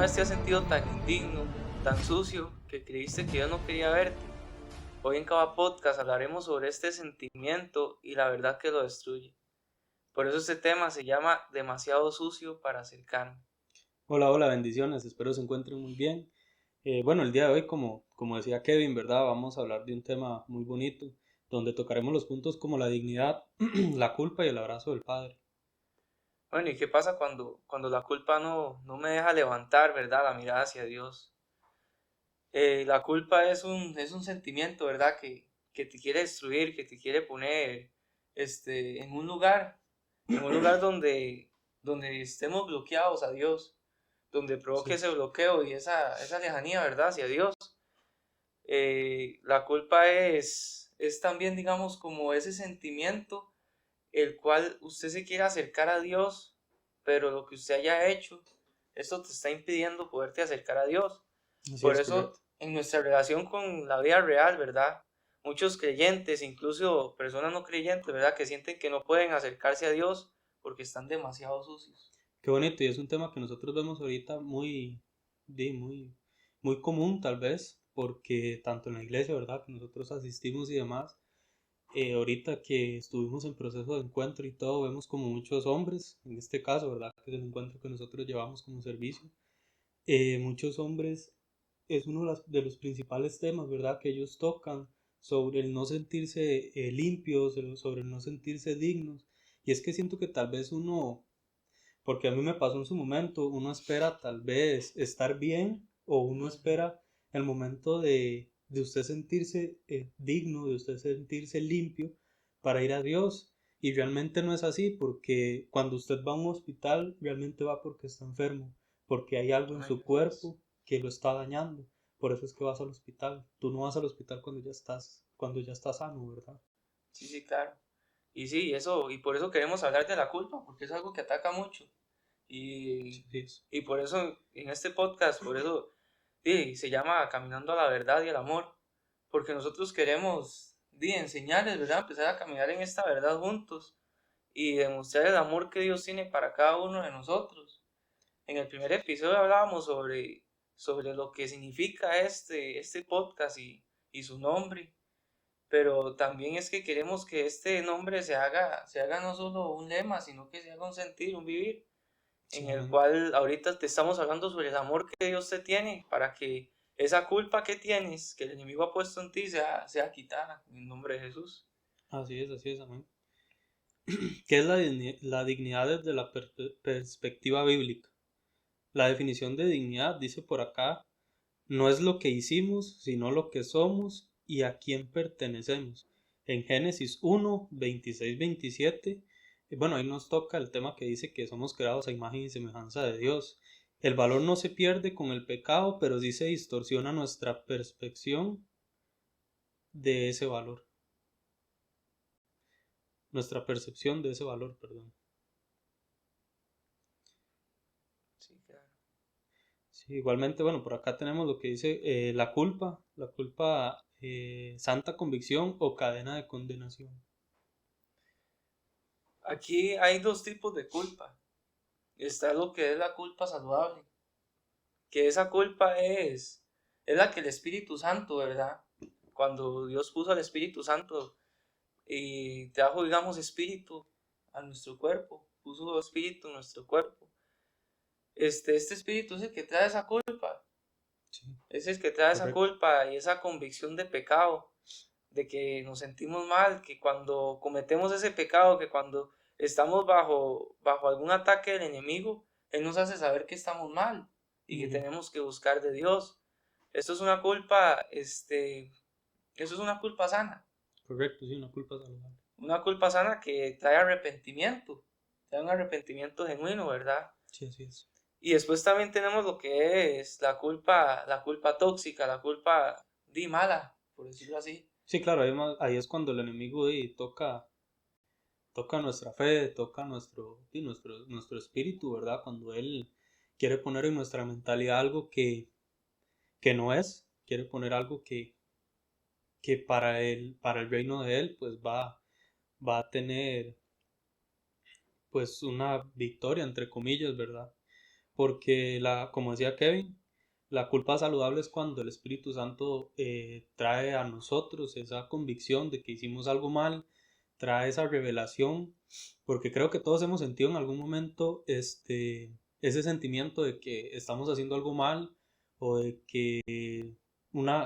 vez te has sentido tan indigno, tan sucio, que creíste que Dios no quería verte? Hoy en cada podcast hablaremos sobre este sentimiento y la verdad que lo destruye. Por eso este tema se llama Demasiado sucio para acercarme. Hola, hola, bendiciones, espero se encuentren muy bien. Bueno, el día de hoy, como decía Kevin, ¿verdad? Vamos a hablar de un tema muy bonito, donde tocaremos los puntos como la dignidad, la culpa y el abrazo del Padre. Bueno, ¿y qué pasa cuando la culpa no me deja levantar, ¿verdad? La mirada hacia Dios. La culpa es un sentimiento, ¿verdad? Que te quiere destruir, que te quiere poner en un lugar donde estemos bloqueados a Dios, donde provoque Sí, ese bloqueo y esa lejanía, ¿verdad? Hacia Dios. La culpa es también, digamos, como ese sentimiento el cual usted se quiere acercar a Dios, pero lo que usted haya hecho, esto te está impidiendo poderte acercar a Dios. así Por es eso, correcto. en nuestra relación con la vida real, ¿verdad? Muchos creyentes, incluso personas no creyentes, ¿verdad? Que sienten que no pueden acercarse a Dios porque están demasiado sucios. Qué bonito, y es un tema que nosotros vemos ahorita muy común tal vez, porque tanto en la iglesia, ¿verdad? Que nosotros asistimos y demás, ahorita que estuvimos en proceso de encuentro y todo, vemos como muchos hombres, en este caso, ¿verdad? Que es el encuentro que nosotros llevamos como servicio. Muchos hombres es uno de los principales temas, ¿verdad? Que ellos tocan sobre el no sentirse limpios, sobre el no sentirse dignos. Y es que siento que tal vez uno, porque a mí me pasó en su momento, uno espera tal vez estar bien o uno Ujú. espera el momento de usted sentirse digno, de usted sentirse limpio para ir a Dios. Y realmente no es así, porque cuando usted va a un hospital, realmente va porque está enfermo, porque hay algo en Ay, su así es. cuerpo que lo está dañando. Por eso es que vas al hospital. Tú no vas al hospital cuando ya estás sano, ¿verdad? Sí, sí, claro. Y sí, y por eso queremos hablar de la culpa, porque es algo que ataca mucho. Y, Sí, es. y por eso, en este podcast, por eso sí, se llama Caminando a la Verdad y el Amor, porque nosotros queremos enseñarles, ¿verdad? Empezar a caminar en esta verdad juntos y demostrar el amor que Dios tiene para cada uno de nosotros. En el primer episodio hablábamos sobre lo que significa este podcast y su nombre, pero también es que queremos que este nombre se haga no solo un lema, sino que se haga un sentir, un vivir, Sí, en el amén. cual ahorita te estamos hablando sobre el amor que Dios te tiene, para que esa culpa que tienes, que el enemigo ha puesto en ti, sea quitada en el nombre de Jesús. Así es, amén. ¿Qué es la dignidad desde la perspectiva bíblica? La definición de dignidad dice por acá, no es lo que hicimos, sino lo que somos y a quién pertenecemos. En Génesis 1, 26, 27, bueno, ahí nos toca el tema que dice que somos creados a imagen y semejanza de Dios. El valor no se pierde con el pecado, pero sí se distorsiona nuestra percepción de ese valor. Nuestra percepción de ese valor, perdón. Sí, claro. Sí, igualmente, bueno, por acá tenemos lo que dice la culpa, santa convicción o cadena de condenación. Aquí hay dos tipos de culpa. Está lo que es la culpa saludable, que esa culpa es la que el Espíritu Santo, ¿verdad? Cuando Dios puso al Espíritu Santo y trajo, digamos, espíritu a nuestro cuerpo, puso espíritu en nuestro cuerpo. Este espíritu es el que trae esa culpa, Sí, es el que trae esa correcto. culpa y esa convicción de pecado, de que nos sentimos mal, que cuando cometemos ese pecado, que cuando estamos bajo algún ataque del enemigo, Él nos hace saber que estamos mal y que Ujú, tenemos que buscar de Dios. Esto es una culpa, eso es correcto, sí, una culpa saludable. una culpa sana que trae un arrepentimiento genuino, ¿verdad? Sí, así es. Y después también tenemos lo que es la culpa tóxica, la culpa mala, por decirlo así. Sí, claro, ahí es cuando el enemigo toca nuestra fe, toca nuestro espíritu, ¿verdad? Cuando él quiere poner en nuestra mentalidad algo que no es, quiere poner algo que para el reino de él, pues va a tener pues una victoria, entre comillas, ¿verdad? porque como decía Kevin, la culpa saludable es cuando el Espíritu Santo trae a nosotros esa convicción de que hicimos algo mal, trae esa revelación, porque creo que todos hemos sentido en algún momento ese sentimiento de que estamos haciendo algo mal o de que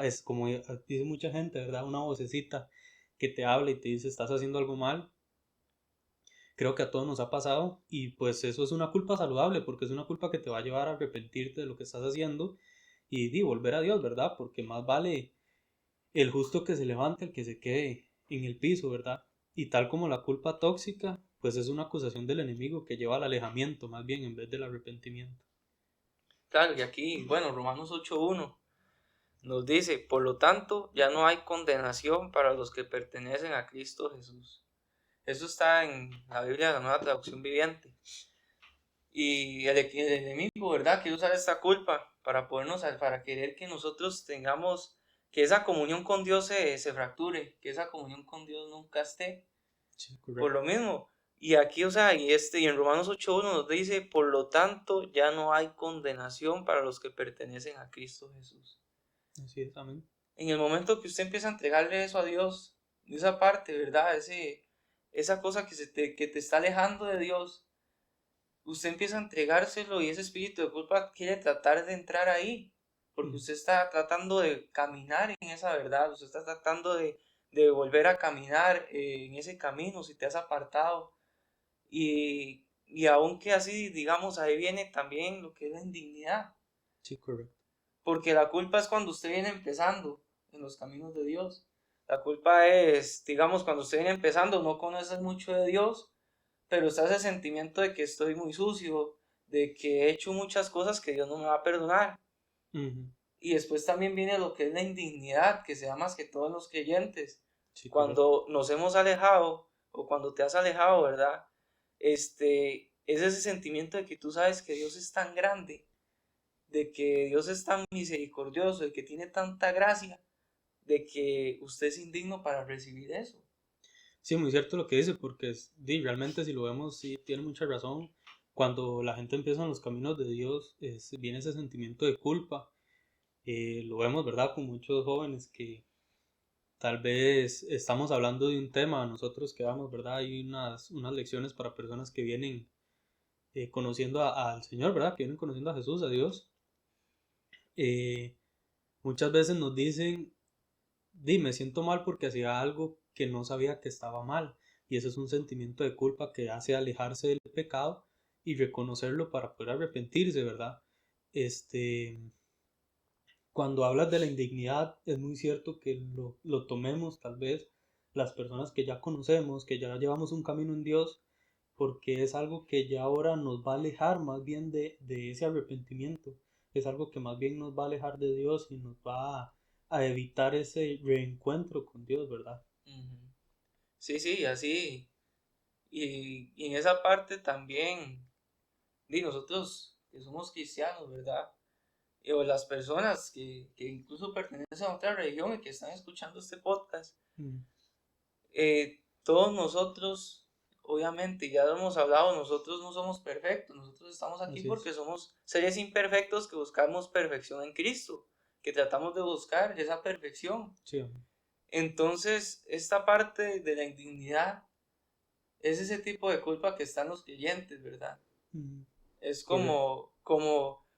es como dice mucha gente, ¿verdad? Una vocecita que te habla y te dice estás haciendo algo mal. Creo que a todos nos ha pasado y pues eso es una culpa saludable porque es una culpa que te va a llevar a arrepentirte de lo que estás haciendo y volver a Dios, ¿verdad? Porque más vale el justo que se levante el que se quede en el piso, ¿verdad? Y tal como la culpa tóxica, pues es una acusación del enemigo que lleva al alejamiento más bien en vez del arrepentimiento. Claro, y aquí, bueno, Romanos 8:1 nos dice, por lo tanto, ya no hay condenación para los que pertenecen a Cristo Jesús. Eso está en la Biblia de la Nueva Traducción Viviente. Y el enemigo, ¿verdad? Quiere usar esta culpa para querer que nosotros tengamos, que esa comunión con Dios se fracture, que esa comunión con Dios nunca esté. Sí, Por correcto. lo mismo. Y aquí, o sea, y en Romanos 8:1 nos dice, por lo tanto, ya no hay condenación para los que pertenecen a Cristo Jesús. Así es, amén. En el momento que usted empieza a entregarle eso a Dios, esa parte, ¿verdad? Esa cosa que te está alejando de Dios, usted empieza a entregárselo y ese espíritu de culpa quiere tratar de entrar ahí, porque usted está tratando de caminar en esa verdad, usted está tratando de volver a caminar en ese camino si te has apartado. Y aunque así, digamos, ahí viene también lo que es la indignidad, Sí, correcto. porque la culpa es cuando usted viene empezando en los caminos de Dios. La culpa es, digamos, cuando usted viene empezando, no conoces mucho de Dios, pero está ese sentimiento de que estoy muy sucio, de que he hecho muchas cosas que Dios no me va a perdonar. Ujú. Y después también viene lo que es la indignidad, que se da más que todos los creyentes. Sí, correcto. Cuando nos hemos alejado, o cuando te has alejado, ¿verdad? Es ese sentimiento de que tú sabes que Dios es tan grande, de que Dios es tan misericordioso, de que tiene tanta gracia, de que usted es indigno para recibir eso. Sí, muy cierto lo que dice, porque realmente si lo vemos, sí, tiene mucha razón. Cuando la gente empieza en los caminos de Dios, viene ese sentimiento de culpa. Lo vemos, ¿verdad? Con muchos jóvenes que tal vez estamos hablando de un tema, nosotros que damos, ¿verdad? Hay unas lecciones para personas que vienen conociendo al Señor, ¿verdad? Que vienen conociendo a Jesús, a Dios. Eh, Muchas veces nos dicen, me siento mal porque hacía algo que no sabía que estaba mal. Y ese es un sentimiento de culpa que hace alejarse del pecado y reconocerlo para poder arrepentirse, ¿verdad? Este, Cuando hablas de la indignidad, es muy cierto que lo tomemos tal vez las personas que ya conocemos, que ya llevamos un camino en Dios, porque es algo que ya ahora nos va a alejar más bien de ese arrepentimiento. Es algo que más bien nos va a alejar de Dios y nos va a evitar ese reencuentro con Dios, ¿verdad? Ujú. Sí, sí, así. Y en esa parte también, nosotros que somos cristianos, ¿verdad? O las personas que incluso pertenecen a otra religión y que están escuchando este podcast, Mm, todos nosotros, obviamente, ya lo hemos hablado, nosotros no somos perfectos, nosotros estamos aquí así porque es. somos seres imperfectos que buscamos perfección en Cristo, que tratamos de buscar esa perfección. Sí, amén. Entonces, esta parte de la indignidad es ese tipo de culpa que están los creyentes, ¿verdad? Mm, Es correcto.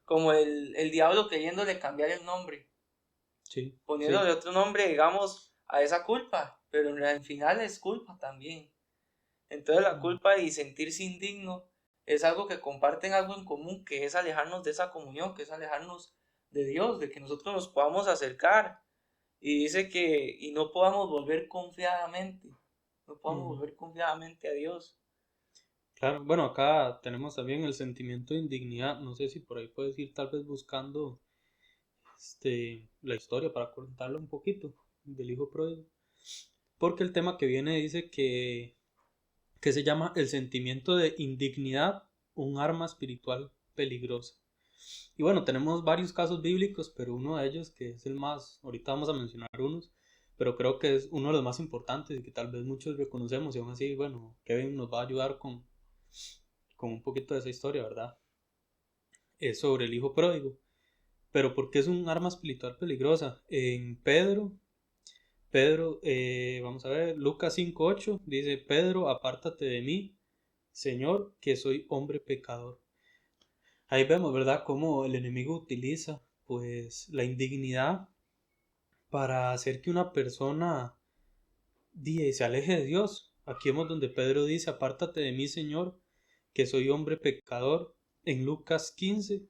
como el diablo queriéndole cambiar el nombre, Sí, sí. poniéndole otro nombre, digamos, a esa culpa, pero al final es culpa también. Entonces la Mm, culpa y sentirse indigno es algo que comparten algo en común, que es alejarnos de esa comunión, que es alejarnos de Dios, de que nosotros nos podamos acercar. Y dice que, y no podamos volver confiadamente, no podamos mm. volver confiadamente a Dios. Claro, bueno, acá tenemos también el sentimiento de indignidad. No sé si por ahí puedes ir tal vez buscando la historia para contarlo un poquito del hijo pródigo. Porque el tema que viene dice que se llama el sentimiento de indignidad, un arma espiritual peligrosa. Y bueno, tenemos varios casos bíblicos, pero uno de ellos que es el más, ahorita vamos a mencionar unos, pero creo que es uno de los más importantes y que tal vez muchos reconocemos y aún así, bueno, Kevin nos va a ayudar con un poquito de esa historia, ¿verdad? es sobre el hijo pródigo. Pero ¿por qué es un arma espiritual peligrosa? En Pedro, vamos a ver, Lucas 5:8 dice, Pedro, apártate de mí, Señor, que soy hombre pecador. Ahí vemos, ¿verdad?, cómo el enemigo utiliza pues la indignidad para hacer que una persona se aleje de Dios. Aquí vemos donde Pedro dice, apártate de mí, Señor, que soy hombre pecador. En Lucas 15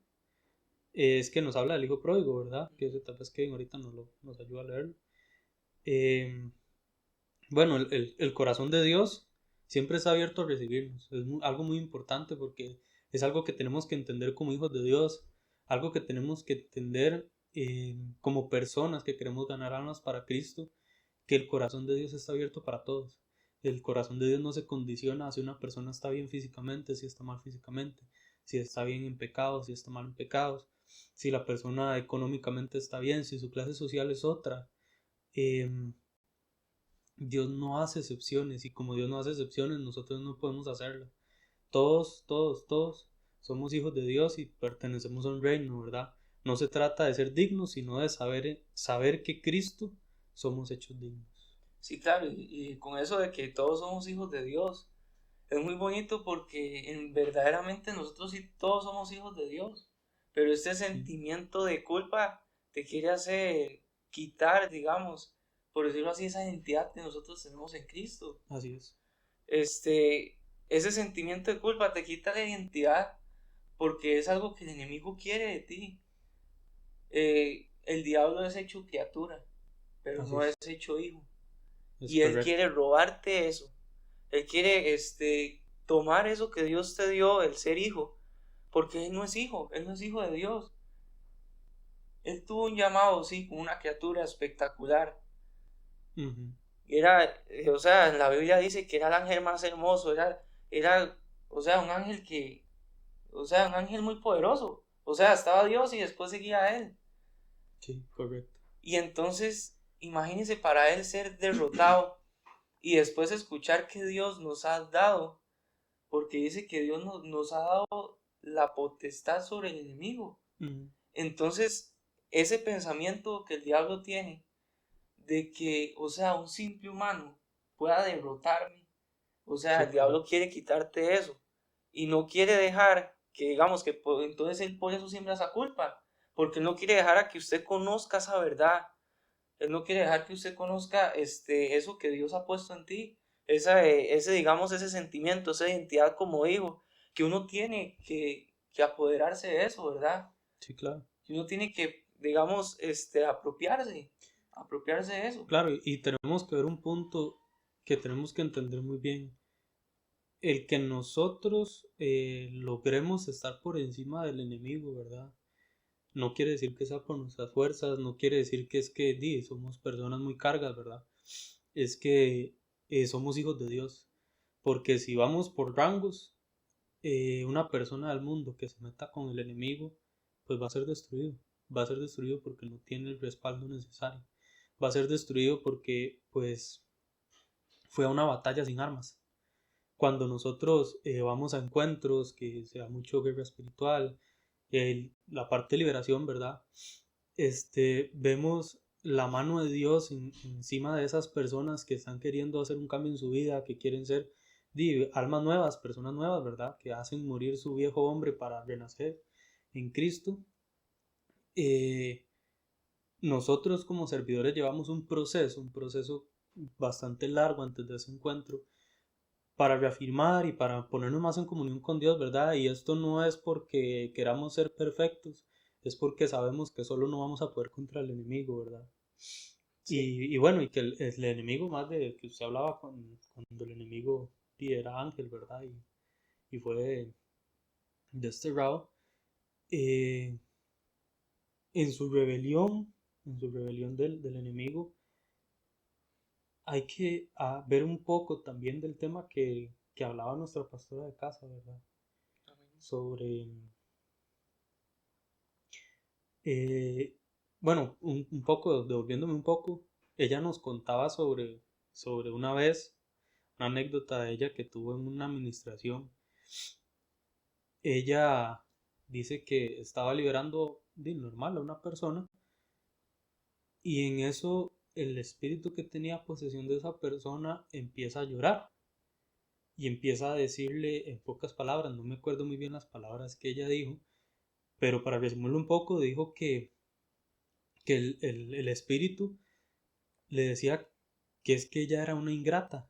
es que nos habla del hijo pródigo, ¿verdad? Que eso tal vez que ahorita nos ayuda a leerlo. Eh, bueno, el corazón de Dios siempre está abierto a recibirnos. Es algo muy importante porque es algo que tenemos que entender como hijos de Dios, algo que tenemos que entender como personas que queremos ganar almas para Cristo, que el corazón de Dios está abierto para todos. El corazón de Dios no se condiciona a si una persona está bien físicamente, si está mal físicamente, si está bien en pecados, si está mal en pecados, si la persona económicamente está bien, si su clase social es otra. Em, Dios no hace excepciones y como Dios no hace excepciones, nosotros no podemos hacerlo. Todos somos hijos de Dios y pertenecemos a un reino, ¿verdad? No se trata de ser dignos, sino de saber que Cristo somos hechos dignos. Sí, claro, y con eso de que todos somos hijos de Dios, es muy bonito porque verdaderamente nosotros sí todos somos hijos de Dios, pero este Sí, sentimiento de culpa te quiere hacer quitar, digamos, por decirlo así, esa identidad que nosotros tenemos en Cristo. así es. Ese sentimiento de culpa te quita la identidad porque es algo que el enemigo quiere de ti. El diablo es hecho criatura, pero Así no es hecho hijo. es Y él correcto. quiere robarte eso. Él quiere tomar eso que Dios te dio, el ser hijo, porque él no es hijo de Dios. Él tuvo un llamado, sí, como una criatura espectacular. Ujú. Era, o sea, la Biblia dice que era el ángel más hermoso, era, o sea, un ángel muy poderoso. O sea, estaba Dios y después seguía a él. Sí, correcto. Y entonces, imagínense para él ser derrotado y después escuchar que Dios nos ha dado, porque dice que Dios nos ha dado la potestad sobre el enemigo. Ujú. Entonces, ese pensamiento que el diablo tiene de que, o sea, un simple humano pueda derrotarme, o sea, Sí, el diablo correcto. quiere quitarte eso y no quiere dejar que, digamos, que entonces él por eso siembra esa culpa, porque él no quiere dejar a que usted conozca esa verdad. Él no quiere dejar que usted conozca eso que Dios ha puesto en ti, digamos, ese sentimiento, esa identidad como hijo, que uno tiene que apoderarse de eso, ¿verdad? Sí, claro. Que uno tiene que, digamos, apropiarse de eso. Claro, y tenemos que ver un punto que tenemos que entender muy bien. El que nosotros logremos estar por encima del enemigo, ¿verdad? No quiere decir que sea por nuestras fuerzas, no quiere decir que es que somos personas muy cargas, ¿verdad? Es que somos hijos de Dios. Porque si vamos por rangos, una persona del mundo que se meta con el enemigo, pues va a ser destruido. Va a ser destruido porque no tiene el respaldo necesario. Va a ser destruido porque, pues, fue a una batalla sin armas. Cuando nosotros vamos a encuentros, que sea mucho guerra espiritual, la parte de liberación, ¿verdad? Vemos la mano de Dios encima de esas personas que están queriendo hacer un cambio en su vida, que quieren ser almas nuevas, personas nuevas, ¿verdad? Que hacen morir su viejo hombre para renacer en Cristo. Eh, Nosotros como servidores llevamos un proceso bastante largo antes de ese encuentro para reafirmar y para ponernos más en comunión con Dios, ¿verdad? Y esto no es porque queramos ser perfectos, es porque sabemos que solo no vamos a poder contra el enemigo, ¿verdad? Sí, Y bueno, y que el enemigo más de que usted hablaba cuando el enemigo era ángel, ¿verdad? Y fue desterrado, eh, en su rebelión del enemigo, hay que ver un poco también del tema que hablaba nuestra pastora de casa, ¿verdad? Sobre Eh, bueno, un poco, devolviéndome un poco, ella nos contaba sobre una vez, una anécdota de ella que tuvo en una administración. Ella dice que estaba liberando de normal a una persona y en eso el espíritu que tenía posesión de esa persona empieza a llorar y empieza a decirle en pocas palabras, no me acuerdo muy bien las palabras que ella dijo, pero para resumirlo un poco, dijo que el espíritu le decía que es que ella era una ingrata,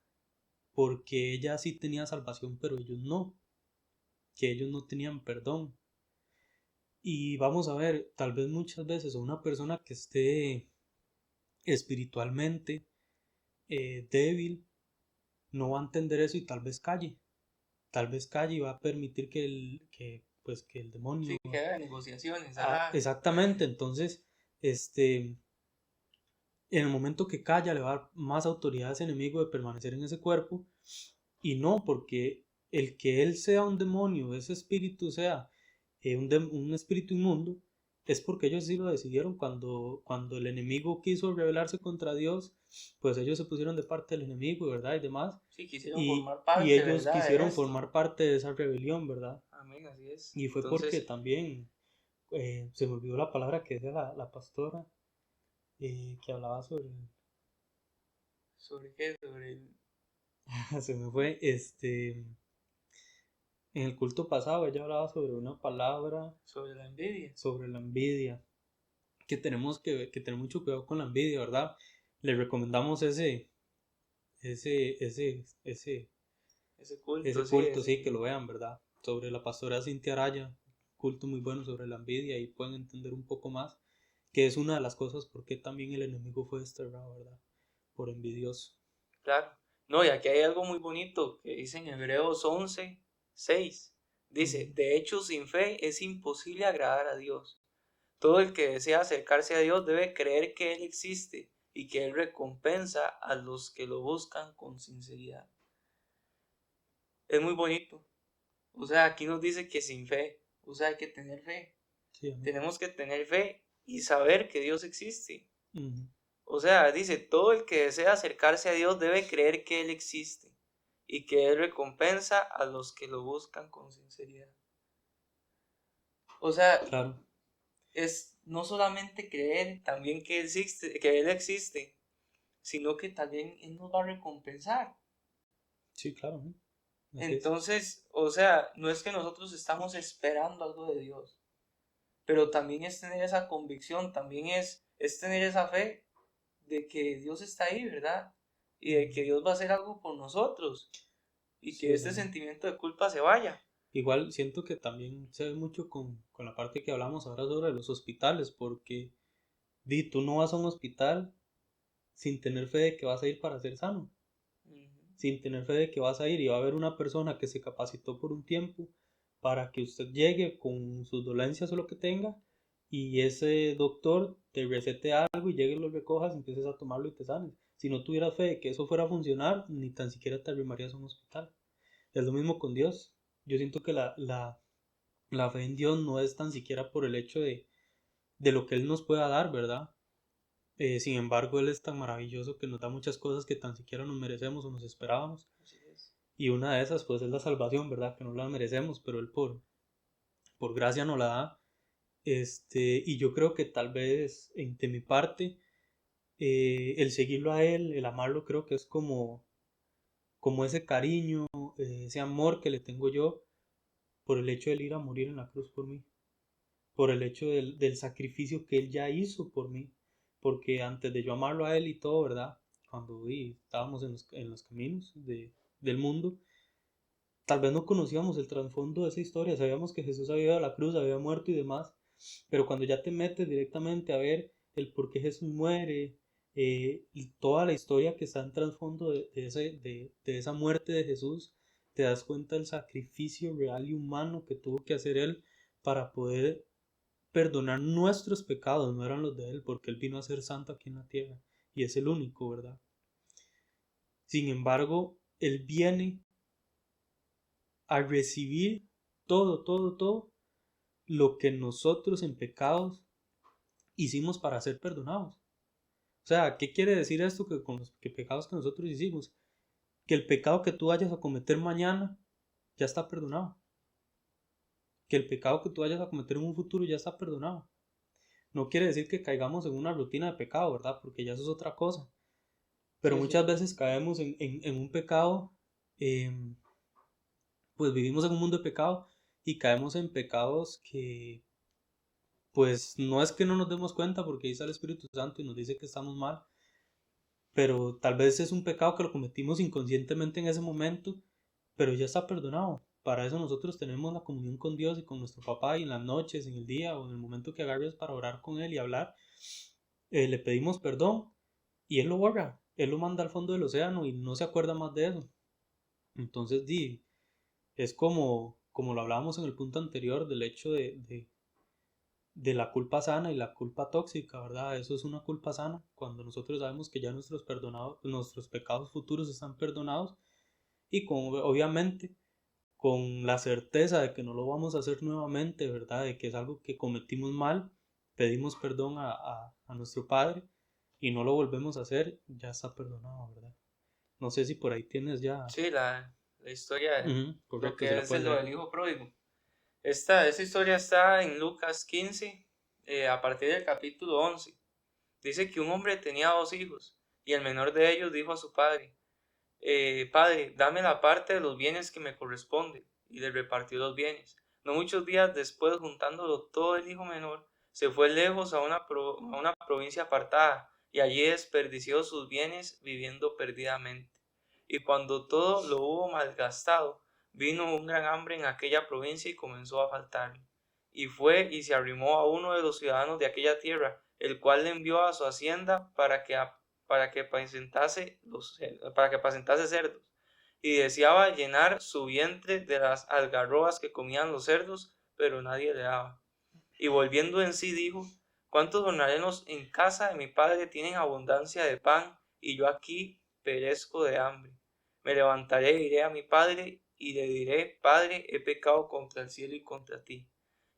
porque ella sí tenía salvación, pero ellos no, que ellos no tenían perdón. Y vamos a ver, tal vez muchas veces a una persona que esté espiritualmente débil no va a entender eso y tal vez calle y va a permitir que el Sí, demonio. que haga negociaciones, ajá. Exactamente, entonces, en el momento que calla le va a dar más autoridad a ese enemigo de permanecer en ese cuerpo y no, porque el que él sea un demonio, ese espíritu sea un espíritu inmundo, es porque ellos sí lo decidieron cuando el enemigo quiso rebelarse contra Dios, pues ellos se pusieron de parte del enemigo, ¿verdad? Y demás, Sí, quisieron formar y parte, ellos ¿verdad? De quisieron esto. formar parte de esa rebelión, ¿verdad? Amén, así es. Y fue porque Entonces, también, se me olvidó la palabra que decía la pastora, que hablaba sobre, ¿sobre qué? Sobre se me fue, en el culto pasado ella hablaba sobre una palabra, sobre la envidia. sobre la envidia, que tenemos que tener mucho cuidado con la envidia, ¿verdad? Le recomendamos ese, ese, ese, Ese culto, ese sí, culto, sí, que lo vean, ¿verdad? Sobre la pastora Cintia Araya, culto muy bueno sobre la envidia y pueden entender un poco más, que es una de las cosas por qué también el enemigo fue desterrado, ¿verdad? Por envidioso. claro. No, y aquí hay algo muy bonito que dice en Hebreos 11:6. Dice, Ujú. de hecho, sin fe es imposible agradar a Dios. Todo el que desea acercarse a Dios debe creer que Él existe y que Él recompensa a los que lo buscan con sinceridad. Es muy bonito. O sea, aquí nos dice que sin fe, o sea, hay que tener fe. Sí, amén. Tenemos que tener fe y saber que Dios existe. Ujú. O sea, dice, todo el que desea acercarse a Dios debe creer que Él existe y que Él recompensa a los que lo buscan con sinceridad. O sea, Claro, es no solamente creer también que Él existe, sino que también Él nos va a recompensar. sí, claro, amén. Así es. Entonces, o sea, no es que nosotros estamos esperando algo de Dios, pero también es tener esa convicción, también es tener esa fe de que Dios está ahí, ¿verdad? Y de que Ujú. Dios va a hacer algo por nosotros y que Sí, este amén. sentimiento de culpa se vaya. Igual siento que también se ve mucho con la parte que hablamos ahora sobre los hospitales, porque tú no vas a un hospital sin tener fe de que vas a ir para ser sano, Ujú. sin tener fe de que vas a ir y va a haber una persona que se capacitó por un tiempo para que usted llegue con sus dolencias o lo que tenga y ese doctor te recete algo y llegue y lo recojas, empieces a tomarlo y te sanes. Si no tuvieras fe de que eso fuera a funcionar, ni tan siquiera te arrimarías a un hospital. Es lo mismo con Dios. Yo siento que la fe en Dios no es tan siquiera por el hecho de lo que Él nos pueda dar, ¿verdad? Sin embargo, Él es tan maravilloso que nos da muchas cosas que tan siquiera nos merecemos o nos esperábamos. Así es. Y una de esas, pues, es la salvación, ¿verdad? Que no la merecemos, pero Él por gracia nos la da. Y yo creo que tal vez, de mi parte, el seguirlo a Él, el amarlo, creo que es como ese cariño, ese amor que le tengo yo por el hecho de él ir a morir en la cruz por mí, por el hecho del sacrificio que él ya hizo por mí, porque antes de yo amarlo a él y todo, ¿verdad? Cuando estábamos en los caminos del mundo, tal vez no conocíamos el trasfondo de esa historia, sabíamos que Jesús había ido a la cruz, había muerto y demás, pero cuando ya te metes directamente a ver el por qué Jesús muere, y toda la historia que está en trasfondo de esa muerte de Jesús, te das cuenta del sacrificio real y humano que tuvo que hacer Él para poder perdonar nuestros pecados, no eran los de Él, porque Él vino a ser santo aquí en la tierra y es el único, ¿verdad? Sin embargo, Él viene a recibir todo, todo, todo lo que nosotros en pecados hicimos para ser perdonados. O sea, ¿qué quiere decir esto? Que con los pecados que nosotros hicimos, que el pecado que tú vayas a cometer mañana ya está perdonado. que el pecado que tú vayas a cometer en un futuro ya está perdonado. No quiere decir que caigamos en una rutina de pecado, ¿verdad? Porque ya eso es otra cosa. Pero Sí, muchas sí. veces caemos en un pecado, pues vivimos en un mundo de pecado y caemos en pecados que, pues no es que no nos demos cuenta porque dice el Espíritu Santo y nos dice que estamos mal, pero tal vez es un pecado que lo cometimos inconscientemente en ese momento, pero ya está perdonado. Para eso nosotros tenemos la comunión con Dios y con nuestro papá, y en las noches, en el día o en el momento que agarres para orar con Él y hablar, le pedimos perdón y Él lo borra, Él lo manda al fondo del océano y no se acuerda más de eso. Entonces, es como lo hablábamos en el punto anterior del hecho de la culpa sana y la culpa tóxica, ¿verdad? Eso es una culpa sana cuando nosotros sabemos que ya nuestros pecados futuros están perdonados, y obviamente con la certeza de que no lo vamos a hacer nuevamente, ¿verdad? De que es algo que cometimos mal, pedimos perdón a nuestro Padre y no lo volvemos a hacer, ya está perdonado, ¿verdad? No sé si por ahí tienes ya. Sí, la historia de Ujú, lo correcto, si que la es puedes lo leer. del hijo pródigo. Esta historia está en Lucas 15, a partir del capítulo 11. Dice que un hombre tenía 2 hijos y el menor de ellos dijo a su padre, Padre, dame la parte de los bienes que me corresponde. Y le repartió los bienes. No muchos días después, juntándolo todo, el hijo menor se fue lejos a una provincia apartada y allí desperdició sus bienes viviendo perdidamente. Y cuando todo lo hubo malgastado, vino un gran hambre en aquella provincia y comenzó a faltarle. Y fue y se arrimó a uno de los ciudadanos de aquella tierra, el cual le envió a su hacienda para que apacentase cerdos, y deseaba llenar su vientre de las algarrobas que comían los cerdos, pero nadie le daba. Y volviendo en sí dijo, ¿cuántos jornaleros en casa de mi padre tienen abundancia de pan, y yo aquí perezco de hambre? Me levantaré e iré a mi padre, y le diré, Padre, he pecado contra el cielo y contra ti.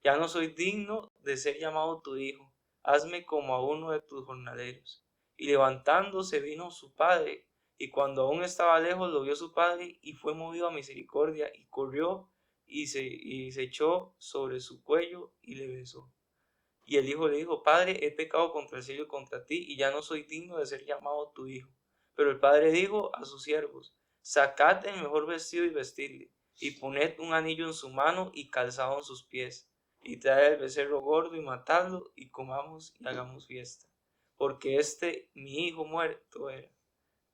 Ya no soy digno de ser llamado tu hijo. Hazme como a uno de tus jornaleros. Y levantándose vino su padre, y cuando aún estaba lejos lo vio su padre, y fue movido a misericordia, y corrió y se echó sobre su cuello y le besó. Y el hijo le dijo, Padre, he pecado contra el cielo y contra ti, y ya no soy digno de ser llamado tu hijo. Pero el padre dijo a sus siervos, sacad el mejor vestido y vestidle, y poned un anillo en su mano y calzado en sus pies, y traed el becerro gordo y matadlo, y comamos y hagamos fiesta. Porque mi hijo muerto era,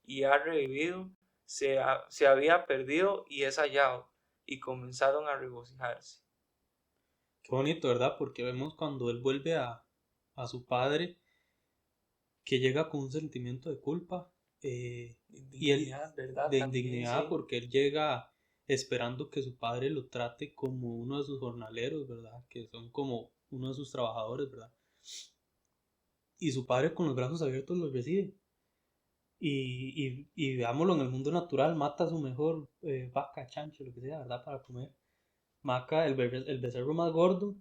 y ha revivido, se había perdido y es hallado, y comenzaron a regocijarse. Qué bonito, ¿verdad? Porque vemos cuando él vuelve a su padre, que llega con un sentimiento de culpa, y él Dignidad, ¿verdad? de También, indignidad, sí. porque él llega esperando que su padre lo trate como uno de sus jornaleros, ¿verdad? Que son como uno de sus trabajadores, ¿verdad? Y su padre con los brazos abiertos lo recibe. Y veámoslo en el mundo natural, mata a su mejor vaca, chancho, lo que sea, ¿verdad? Para comer. Maca el becerro más gordo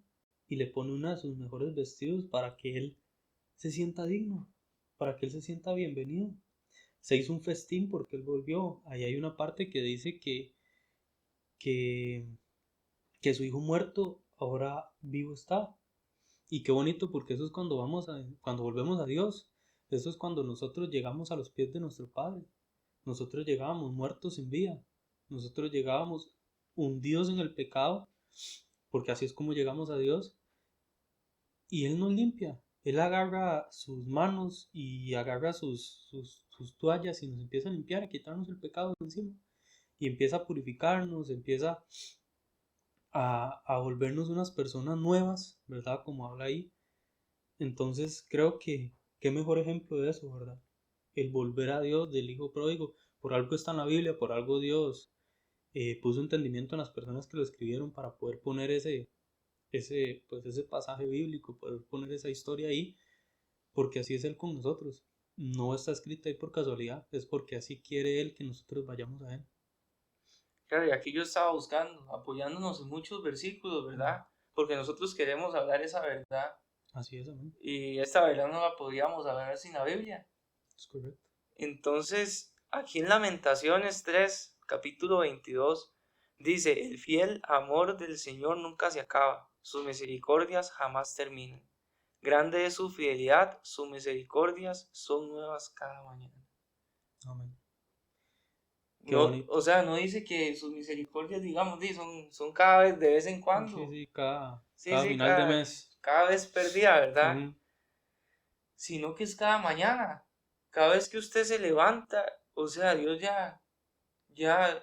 y le pone uno de sus mejores vestidos para que él se sienta digno, para que él se sienta bienvenido. Se hizo un festín porque él volvió. Ahí hay una parte que dice que, que su hijo muerto ahora vivo está. Y qué bonito, porque eso es cuando volvemos a Dios. Eso es cuando nosotros llegamos a los pies de nuestro Padre. Nosotros llegábamos muertos sin vida. Nosotros llegábamos hundidos en el pecado, porque así es como llegamos a Dios. Y Él nos limpia. Él agarra sus manos y agarra sus toallas y nos empieza a limpiar, a quitarnos el pecado de encima. Y empieza a purificarnos, empieza a volvernos unas personas nuevas, ¿verdad? Como habla ahí. Entonces creo que qué mejor ejemplo de eso, ¿verdad? El volver a Dios del Hijo Pródigo. Por algo está en la Biblia, por algo Dios puso entendimiento en las personas que lo escribieron para poder poner ese pasaje bíblico, poder poner esa historia ahí, porque así es Él con nosotros. No está escrita ahí por casualidad, es porque así quiere Él que nosotros vayamos a Él. Claro, y aquí yo estaba buscando, apoyándonos en muchos versículos, ¿verdad? Porque nosotros queremos hablar esa verdad Así es, amén. y esta verdad no la podríamos hablar sin la Biblia. Es correcto. Entonces, aquí en Lamentaciones 3, capítulo 22, Dice, el fiel amor del Señor nunca se acaba, sus misericordias jamás terminan. Grande es su fidelidad, sus misericordias son nuevas cada mañana. Amén. Qué No, bonito. o sea, no dice que sus misericordias, digamos, son cada vez, de vez en Sí, cuando. sí, cada, Sí, cada sí, final de mes. cada vez perdida, ¿verdad? Ujú. Sino que es cada mañana. Cada vez que usted se levanta, o sea, Dios ya, ya,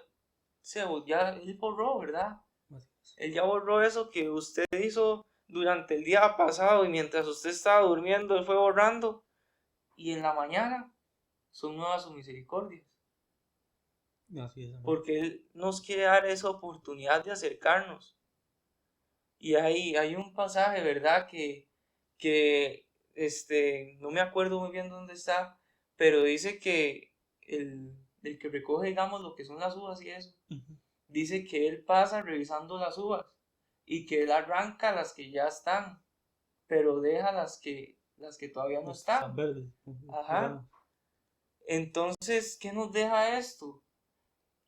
Él borró, ¿verdad? Así es. Él ya borró eso que usted hizo durante el día pasado y mientras usted estaba durmiendo, Él fue borrando. Y en la mañana son nuevas sus misericordias. Así es, amén. Porque Él nos quiere dar esa oportunidad de acercarnos. Y hay un pasaje, ¿verdad? No me acuerdo muy bien dónde está, pero dice que el que recoge, digamos, lo que son las uvas y eso, Ujú. dice que él pasa revisando las uvas y que él arranca las que ya están, pero deja las que todavía no Los que están están. verdes. Ujú, Ajá. digamos. Entonces, ¿qué nos deja esto?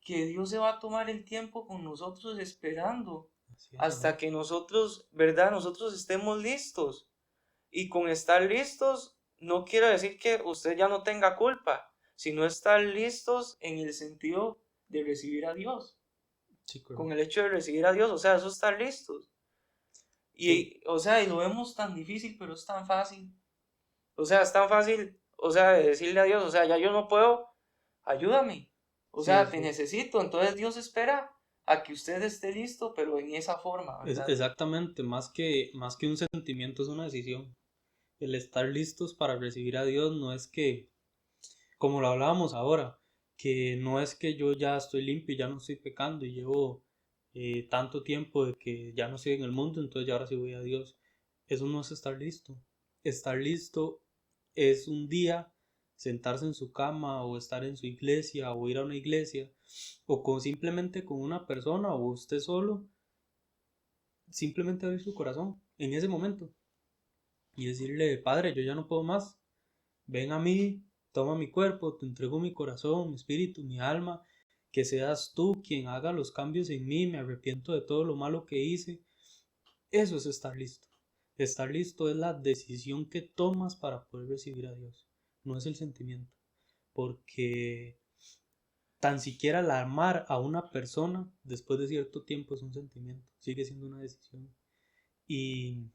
Que Dios se va a tomar el tiempo con nosotros esperando Así es, amén. hasta que nosotros, ¿verdad? Nosotros estemos listos. Y con estar listos no quiero decir que usted ya no tenga culpa, sino estar listos en el sentido de recibir a Dios. Sí, Con correcto. el hecho de recibir a Dios, o sea, eso estar listos. Sí, Y, o sea, y lo vemos tan difícil, pero es tan fácil. O sea, es tan fácil, o sea, de decirle a Dios, o sea, ya yo no puedo, ayúdame. O sí, sea, te eso. necesito. Entonces Dios espera a que usted esté listo, pero en esa forma, ¿verdad? Exactamente, más que un sentimiento es una decisión. El estar listos para recibir a Dios no es que, como lo hablábamos ahora, que no es que yo ya estoy limpio y ya no estoy pecando y llevo tanto tiempo de que ya no estoy en el mundo, entonces ya ahora sí voy a Dios. Eso no es estar listo. Estar listo es un día sentarse en su cama o estar en su iglesia o ir a una iglesia o simplemente con una persona o usted solo, simplemente abrir su corazón en ese momento y decirle, Padre, yo ya no puedo más, ven a mí, toma mi cuerpo, te entrego mi corazón, mi espíritu, mi alma, que seas tú quien haga los cambios en mí, me arrepiento de todo lo malo que hice. Eso es estar listo. Estar listo es la decisión que tomas para poder recibir a Dios, no es el sentimiento, porque tan siquiera el amar a una persona después de cierto tiempo es un sentimiento, sigue siendo una decisión. Y,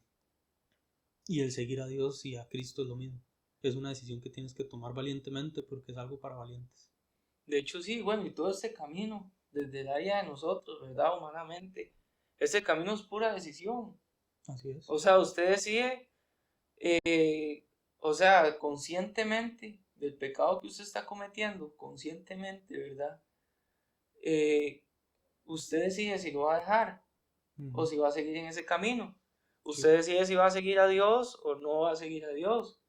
y el seguir a Dios y a Cristo es lo mismo. Es una decisión que tienes que tomar valientemente porque es algo para valientes. De hecho, sí, bueno, y todo este camino, desde el área de nosotros, ¿verdad? Humanamente, ese camino es pura decisión. Así es. O sea, usted decide, o sea, conscientemente del pecado que usted está cometiendo, conscientemente, ¿verdad? Eh, Usted decide si lo va a dejar o Ujú. si va a seguir en ese camino. Sí, Usted decide si va a seguir a Dios o no va a seguir a Dios.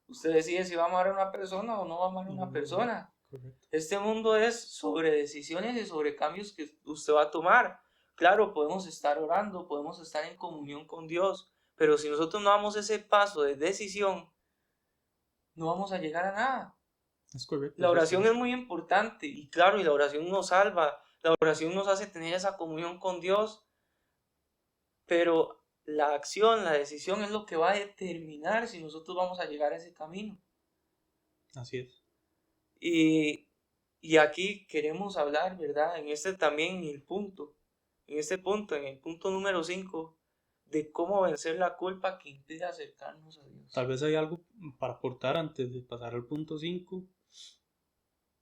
Usted decide si va a amar a una persona o no va a amar a una ujú, persona. correcto. Este mundo es sobre decisiones y sobre cambios que usted va a tomar. Claro, podemos estar orando, podemos estar en comunión con Dios, pero si nosotros no damos ese paso de decisión, no vamos a llegar a nada. Es correcto, La eso es oración es cierto. muy importante y claro, y la oración nos salva, la oración nos hace tener esa comunión con Dios, pero la acción, la decisión es lo que va a determinar si nosotros vamos a llegar a ese camino. Así es. Y, y aquí queremos hablar, ¿verdad? En este también, en el punto número 5 de cómo vencer la culpa que impide acercarnos a Tal Dios. vez hay algo para aportar antes de pasar al punto 5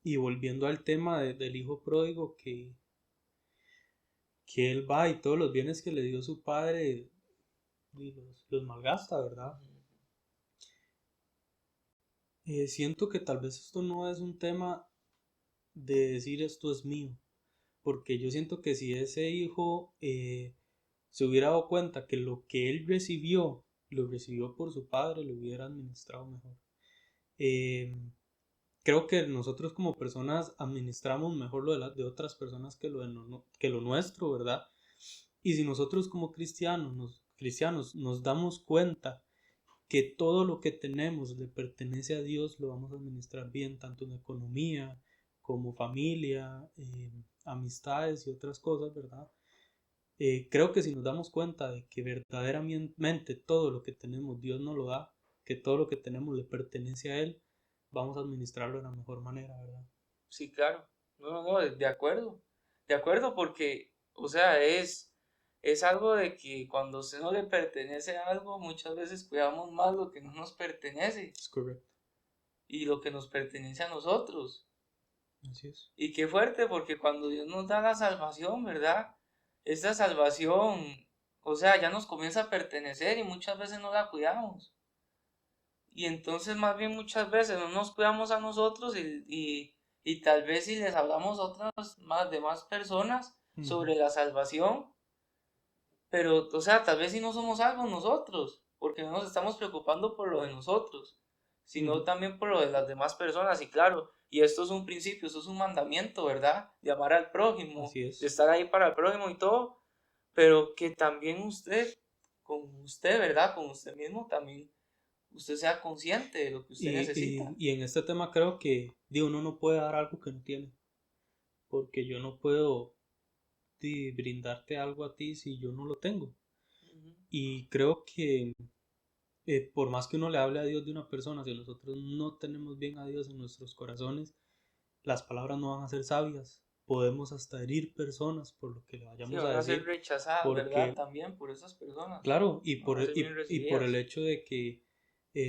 y volviendo al tema del hijo pródigo que él va y todos los bienes que le dio su padre y los malgasta, ¿verdad? Siento que tal vez esto no es un tema de decir esto es mío, porque yo siento que si ese hijo se hubiera dado cuenta que lo que él recibió, lo recibió por su padre, lo hubiera administrado mejor. Eh, Creo que nosotros como personas administramos mejor lo de otras personas que que lo nuestro, ¿verdad? Y si nosotros como cristianos nos damos cuenta que todo lo que tenemos le pertenece a Dios, lo vamos a administrar bien, tanto en economía como familia, amistades y otras cosas, ¿verdad? Creo que si nos damos cuenta de que verdaderamente todo lo que tenemos Dios nos lo da, que todo lo que tenemos le pertenece a Él, vamos a administrarlo de la mejor manera, ¿verdad? Sí, claro. No, de acuerdo. De acuerdo porque, o sea, es algo de que cuando a usted no le pertenece a algo, muchas veces cuidamos más lo que no nos pertenece Es correcto. y lo que nos pertenece a nosotros. Así es. Y qué fuerte porque cuando Dios nos da la salvación, ¿verdad? Esta salvación, o sea, ya nos comienza a pertenecer y muchas veces no la cuidamos. Y entonces más bien muchas veces no nos cuidamos a nosotros y tal vez si les hablamos a otras más personas Ujú. sobre la salvación, pero o sea, tal vez si no somos salvos nosotros, porque no nos estamos preocupando por lo de nosotros, sino Ujú. también por lo de las demás personas. Y claro, y esto es un principio, esto es un mandamiento, ¿verdad? De amar al prójimo, Así de es. estar ahí para el prójimo y todo, pero que también usted, ¿verdad? Con usted mismo también usted sea consciente de lo que usted necesita. Y en este tema creo que uno no puede dar algo que no tiene, porque yo no puedo brindarte algo a ti si yo no lo tengo. Ujú. Y creo que por más que uno le hable a Dios de una persona, si nosotros no tenemos bien a Dios en nuestros corazones, las palabras no van a ser sabias. Podemos hasta herir personas por lo que le Sí, vayamos a van a ser decir, rechazadas, ¿verdad? porque, También por esas personas. claro, Van a ser bien y por el recibidas. hecho de que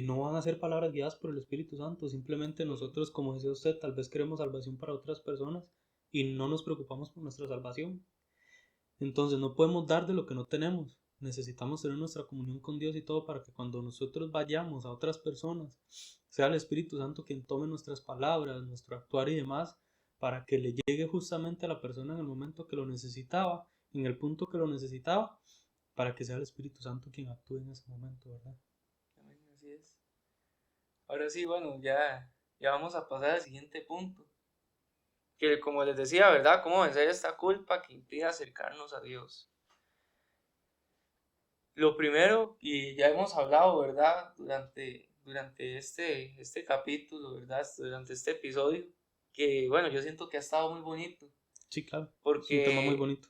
no van a ser palabras guiadas por el Espíritu Santo, simplemente Ujú. nosotros, como decía usted, tal vez queremos salvación para otras personas y no nos preocupamos por nuestra salvación. Entonces no podemos dar de lo que no tenemos. Necesitamos tener nuestra comunión con Dios y todo para que cuando nosotros vayamos a otras personas, sea el Espíritu Santo quien tome nuestras palabras, nuestro actuar y demás, para que le llegue justamente a la persona en el momento que lo necesitaba, en el punto que lo necesitaba, para que sea el Espíritu Santo quien actúe en ese momento, ¿verdad? Amén, así es. Ahora sí, bueno, ya vamos a pasar al siguiente punto. Que como les decía, ¿verdad? ¿Cómo vencer esta culpa que impide acercarnos a Dios? Lo primero, y ya hemos hablado, ¿verdad? Durante este capítulo, ¿verdad? Durante este episodio, que bueno, yo siento que ha estado muy bonito, Sí, claro, es un tema muy porque, bonito.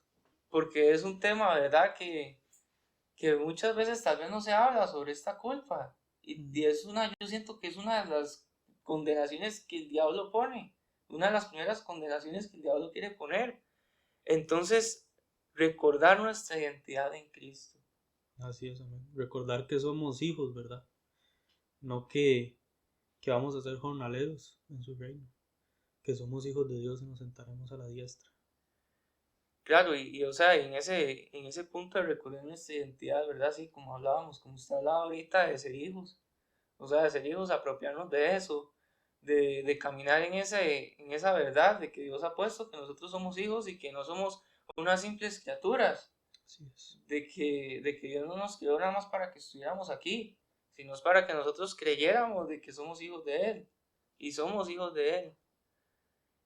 porque es un tema, ¿verdad? Que muchas veces tal vez no se habla sobre esta culpa. Y es yo siento que es una de las condenaciones que el diablo pone, una de las primeras condenaciones que el diablo quiere poner. Entonces, recordar nuestra identidad en Cristo. Así es, amén. Recordar que somos hijos, ¿verdad? No que vamos a ser jornaleros en su reino, que somos hijos de Dios y nos sentaremos a la diestra. Claro, o sea, en ese punto de recordar nuestra identidad, ¿verdad? Así como hablábamos, como usted hablaba ahorita de ser hijos, o sea, de ser hijos, apropiarnos de eso, de caminar en esa verdad de que Dios ha puesto, que nosotros somos hijos y que no somos unas simples criaturas, Así es. de que Dios no nos creó nada más para que estuviéramos aquí, sino es para que nosotros creyéramos de que somos hijos de Él y somos hijos de Él.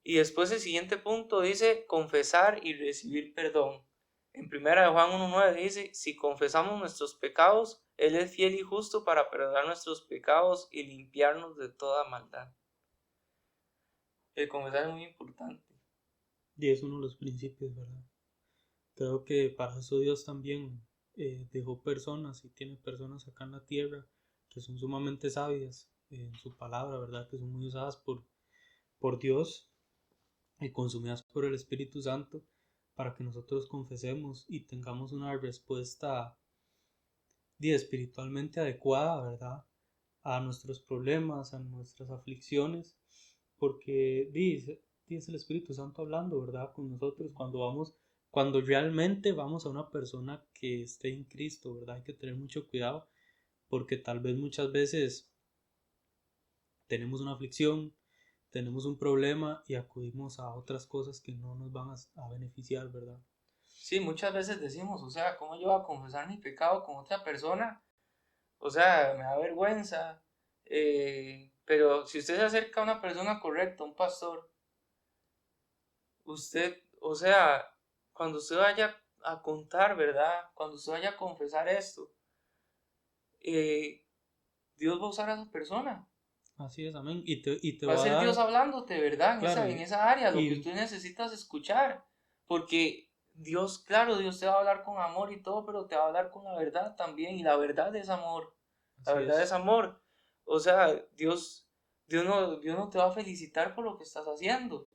Y después el siguiente punto dice confesar y recibir perdón. En primera de Juan 1.9 dice, si confesamos nuestros pecados, Él es fiel y justo para perdonar nuestros pecados y limpiarnos de toda maldad. El confesar es muy importante. Y es uno de los principios, ¿verdad? Creo que para eso Dios también dejó personas y tiene personas acá en la tierra que son sumamente sabias en su palabra, ¿verdad? Que son muy usadas por Dios y consumidas por el Espíritu Santo para que nosotros confesemos y tengamos una respuesta espiritualmente adecuada, ¿verdad? A nuestros problemas, a nuestras aflicciones, porque dice el Espíritu Santo hablando, ¿verdad? Con nosotros cuando realmente vamos a una persona que esté en Cristo, ¿verdad? Hay que tener mucho cuidado porque tal vez muchas veces tenemos una aflicción, tenemos un problema y acudimos a otras cosas que no nos van a beneficiar, ¿verdad? Sí, muchas veces decimos, o sea, ¿cómo yo voy a confesar mi pecado con otra persona? O sea, me da vergüenza. Pero si usted se acerca a una persona correcta, un pastor, usted, o sea, cuando usted vaya a contar, ¿verdad? Cuando usted vaya a confesar esto, eh, Dios va a usar a esa persona. Así es, amén. Y te Va a va a ser Dios dar, hablándote, ¿verdad? En claro, esa área, lo que y tú necesitas escuchar. Porque Dios, claro, Dios te va a hablar con amor y todo, pero te va a hablar con la verdad también. Y la verdad es amor. La Así verdad es es. amor. O sea, Dios no te va a felicitar por lo que estás haciendo,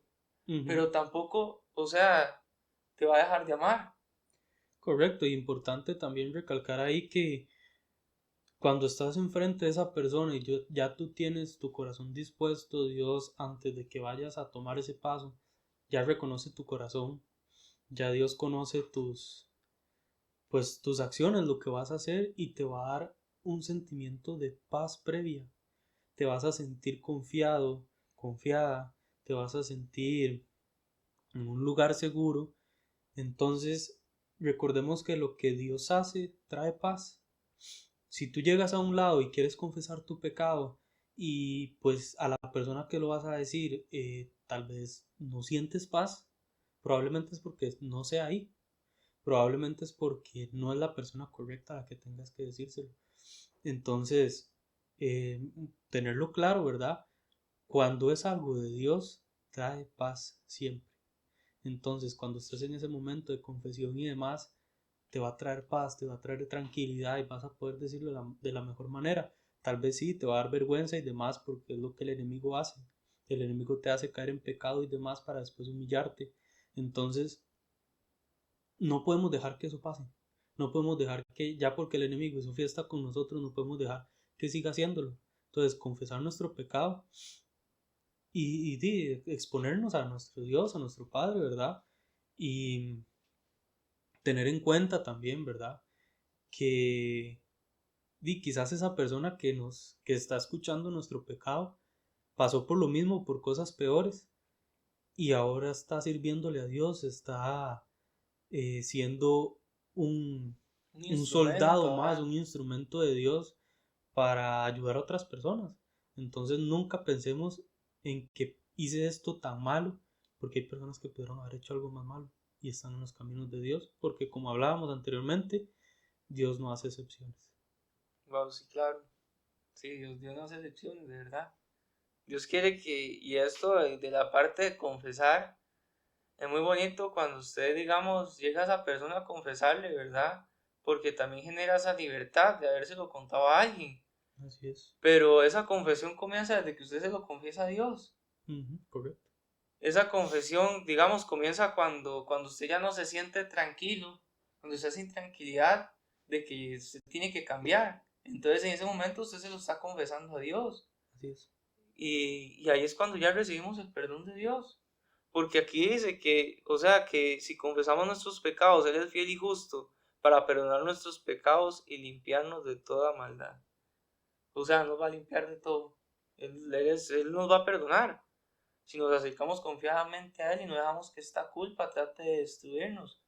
Ujú. pero tampoco, o sea, te va a dejar de amar. Correcto, y importante también recalcar ahí que cuando estás enfrente de esa persona y ya tú tienes tu corazón dispuesto, Dios, antes de que vayas a tomar ese paso, ya reconoce tu corazón, ya Dios conoce tus acciones, lo que vas a hacer y te va a dar un sentimiento de paz previa. Te vas a sentir confiado, confiada, te vas a sentir en un lugar seguro. Entonces, recordemos que lo que Dios hace trae paz. Si tú llegas a un lado y quieres confesar tu pecado y pues a la persona que lo vas a decir tal vez no sientes paz, probablemente es porque no sea ahí, probablemente es porque no es la persona correcta a la que tengas que decírselo. Entonces, eh, tenerlo claro, ¿verdad? Cuando es algo de Dios, trae paz siempre. Entonces, cuando estés en ese momento de confesión y demás, te va a traer paz, te va a traer tranquilidad y vas a poder decirlo de la mejor manera. Tal vez sí, te va a dar vergüenza y demás porque es lo que el enemigo hace. El enemigo te hace caer en pecado y demás para después humillarte. Entonces, no podemos dejar que eso pase. No podemos dejar que, ya porque el enemigo hizo fiesta con nosotros, no podemos dejar que siga haciéndolo. Entonces, confesar nuestro pecado y exponernos a nuestro Dios, a nuestro Padre, ¿verdad? Y tener en cuenta también, ¿verdad? Que quizás esa persona que está escuchando nuestro pecado pasó por lo mismo, por cosas peores, y ahora está sirviéndole a Dios, está siendo un, Un un instrumento, soldado más, ajá. un instrumento de Dios para ayudar a otras personas. Entonces nunca pensemos en que hice esto tan malo, porque hay personas que pudieron haber hecho algo más malo y están en los caminos de Dios, porque como hablábamos anteriormente, Dios no hace excepciones. Wow, sí, claro. Sí, Dios no hace excepciones, de verdad. Dios quiere que, y esto de la parte de confesar, es muy bonito cuando usted, digamos, llega a esa persona a confesarle, ¿verdad? Porque también genera esa libertad de habérselo contado a alguien. Así es. Pero esa confesión comienza desde que usted se lo confiesa a Dios. Ujú, correcto. Esa confesión, digamos, comienza cuando usted ya no se siente tranquilo, cuando usted siente tranquilidad de que usted tiene que cambiar. Entonces en ese momento usted se lo está confesando a Dios. Así es. Y ahí es cuando ya recibimos el perdón de Dios. Porque aquí dice que, o sea, que si confesamos nuestros pecados, Él es fiel y justo para perdonar nuestros pecados y limpiarnos de toda maldad. O sea, nos va a limpiar de todo. Él nos va a perdonar. Si nos acercamos confiadamente a Él y no dejamos que esta culpa trate de destruirnos.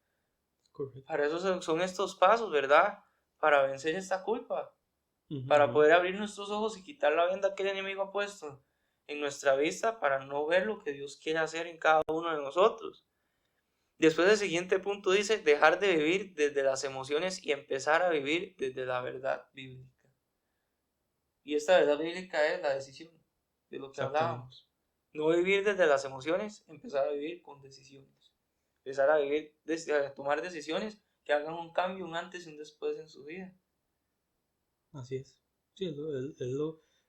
Correcto. Para eso son estos pasos, ¿verdad? Para vencer esta culpa. Ujú, Para ujú. poder abrir nuestros ojos y quitar la venda que el enemigo ha puesto en nuestra vista para no ver lo que Dios quiere hacer en cada uno de nosotros. Después el siguiente punto dice dejar de vivir desde las emociones y empezar a vivir desde la verdad bíblica. Y esta verdad bíblica es la decisión de lo que Exactamente. hablábamos. No vivir desde las emociones, empezar a vivir con decisiones. Empezar a vivir, a tomar decisiones que hagan un cambio, un antes y un después en su vida. Así es. Sí,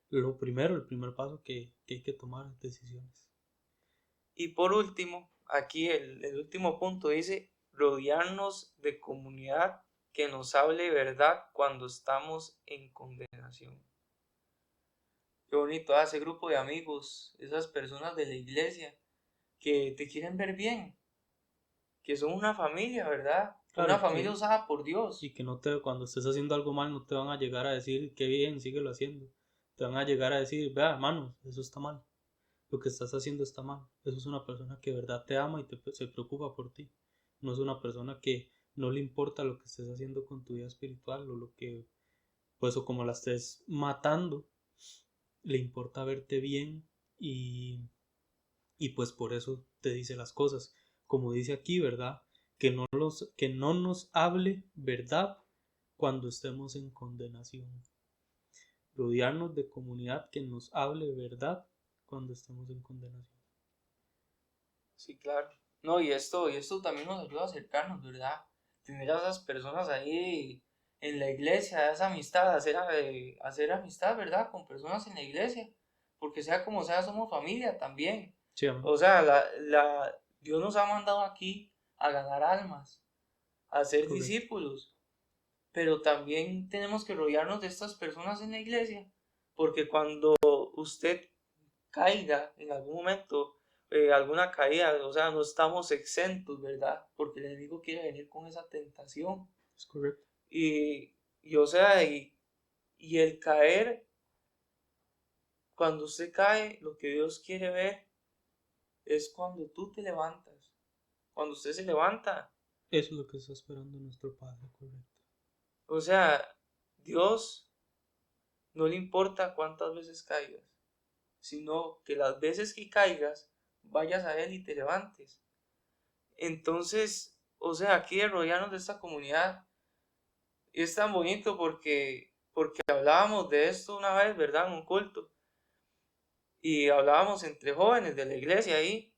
lo primero, el primer paso que hay que tomar, decisiones. Y por último, aquí el último punto dice rodearnos de comunidad que nos hable verdad cuando estamos en condenación. Qué bonito, ese grupo de amigos, esas personas de la iglesia que te quieren ver bien, que son una familia, ¿verdad? Claro, Una familia usada por y Dios. que cuando estés haciendo algo mal, no te van a llegar a decir, qué bien, síguelo haciendo. Te van a llegar a decir, vea, hermano, eso está mal. Lo que estás haciendo está mal. Eso es una persona que de verdad te ama y se preocupa por ti. No es una persona que no le importa lo que estés haciendo con tu vida espiritual o lo que, pues, o como la estés matando, le importa verte bien y, y pues por eso te dice las cosas. Como dice aquí, ¿verdad? Que no nos hable verdad cuando estemos en condenación. Rodearnos de comunidad que nos hable verdad cuando estemos en condenación. Sí, claro. No, y esto también nos ayuda a acercarnos, ¿verdad? Tener a esas personas ahí en la iglesia, esa amistad, hacer amistad, ¿verdad? Con personas en la iglesia, porque sea como sea, somos familia también. Sí, amén. O sea, Dios nos ha mandado aquí a ganar almas, a ser Correcto. discípulos, pero también tenemos que rodearnos de estas personas en la iglesia, porque cuando usted caiga en algún momento, alguna caída, o sea, no estamos exentos, ¿verdad? Porque el enemigo quiere venir con esa tentación. Es correcto. Y o sea, y el caer, cuando usted cae, lo que Dios quiere ver es cuando tú te levantas. Cuando usted se levanta, Eso es lo que está esperando nuestro Padre, correcto. o sea, Dios no le importa cuántas veces caigas, sino que las veces que caigas, vayas a Él y te levantes. Entonces, o sea, aquí rodearnos de esta comunidad es tan bonito porque hablábamos de esto una vez, ¿verdad? En un culto. Y hablábamos entre jóvenes de la iglesia ahí.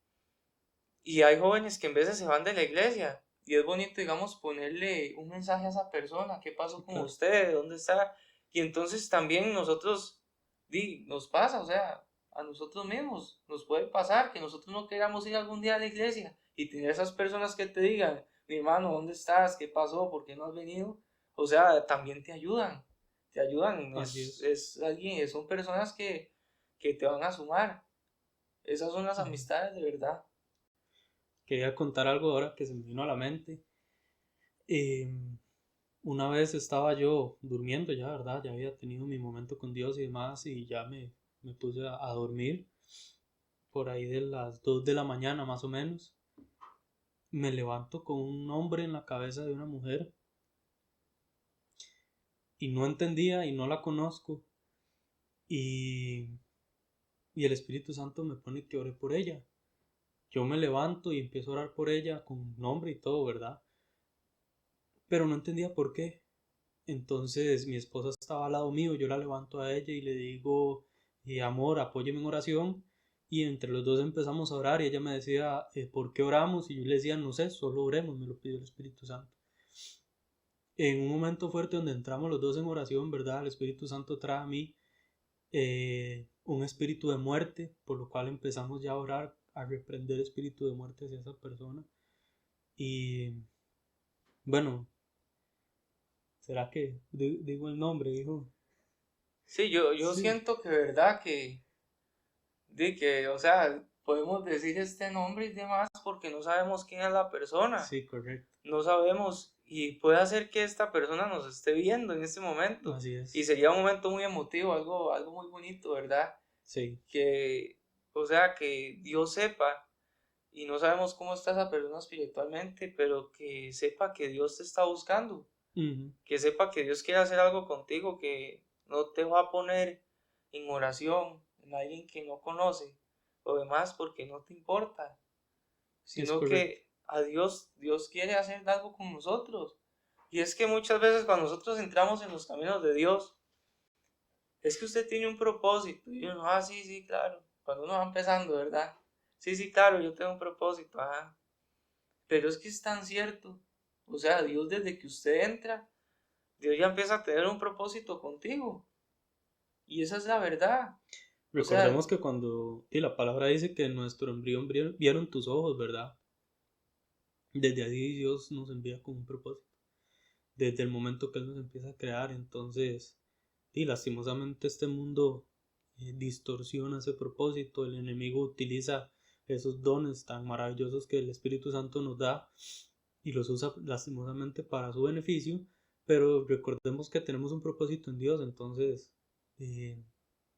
Y hay jóvenes que en veces se van de la iglesia. Y es bonito, digamos, ponerle un mensaje a esa persona. ¿Qué pasó Sí, con claro. usted? ¿Dónde está? Y entonces también nosotros, nos pasa, o sea, a nosotros mismos nos puede pasar que nosotros no queramos ir algún día a la iglesia y tener esas personas que te digan, mi hermano, ¿dónde estás? ¿Qué pasó? ¿Por qué no has venido? O sea, también te ayudan, Así es. es alguien, son personas que te van a sumar. Esas son las Ujú. amistades de verdad. Quería contar algo ahora que se me vino a la mente. Em, una vez estaba yo durmiendo ya, ¿verdad? Ya había tenido mi momento con Dios y demás y ya me puse a dormir por ahí de las 2 de la mañana más o menos. Me levanto con un nombre en la cabeza de una mujer y no entendía y no la conozco y, y el Espíritu Santo me pone que ore por ella. Yo me levanto y empiezo a orar por ella con nombre y todo, ¿verdad? Pero no entendía por qué. Entonces mi esposa estaba al lado mío, yo la levanto a ella y le digo, amor, apóyeme en oración. Y entre los dos empezamos a orar y ella me decía, ¿por qué oramos? Y yo le decía, no sé, solo oremos, me lo pidió el Espíritu Santo. En un momento fuerte donde entramos los dos en oración, ¿verdad? El Espíritu Santo trae a mí un espíritu de muerte, por lo cual empezamos ya a orar, a reprender espíritu de muerte hacia esa persona. Y bueno, ¿será que digo el nombre, hijo? Sí, yo Sí, siento que verdad que, o sea, podemos decir este nombre y demás porque no sabemos quién es la persona, sí, correcto. no sabemos y puede hacer que esta persona nos esté viendo en este momento Así y es. sería un momento muy emotivo, algo muy bonito, ¿verdad? Sí, Que, o sea, que Dios sepa y no sabemos cómo está esa persona espiritualmente, pero que sepa que Dios te está buscando, ujú, que sepa que Dios quiere hacer algo contigo, que no te va a poner en oración en alguien que no conoce o demás porque no te importa, es sino correcto. que a Dios quiere hacer algo con nosotros. Y es que muchas veces cuando nosotros entramos en los caminos de Dios, es que usted tiene un propósito. Y uno, sí, sí, claro. Cuando uno va empezando, ¿verdad? Sí, sí, claro, yo tengo un propósito. Pero es que es tan cierto. O sea, Dios desde que usted entra, Dios ya empieza a tener un propósito contigo. Y esa es la verdad. O sea, Recordemos que cuando, y la palabra dice que en nuestro embrión vieron tus ojos, ¿verdad? Desde ahí Dios nos envía con un propósito. Desde el momento que Él nos empieza a crear, entonces, y lastimosamente este mundo distorsiona ese propósito. El enemigo utiliza esos dones tan maravillosos que el Espíritu Santo nos da y los usa lastimosamente para su beneficio, pero recordemos que tenemos un propósito en Dios, entonces eh,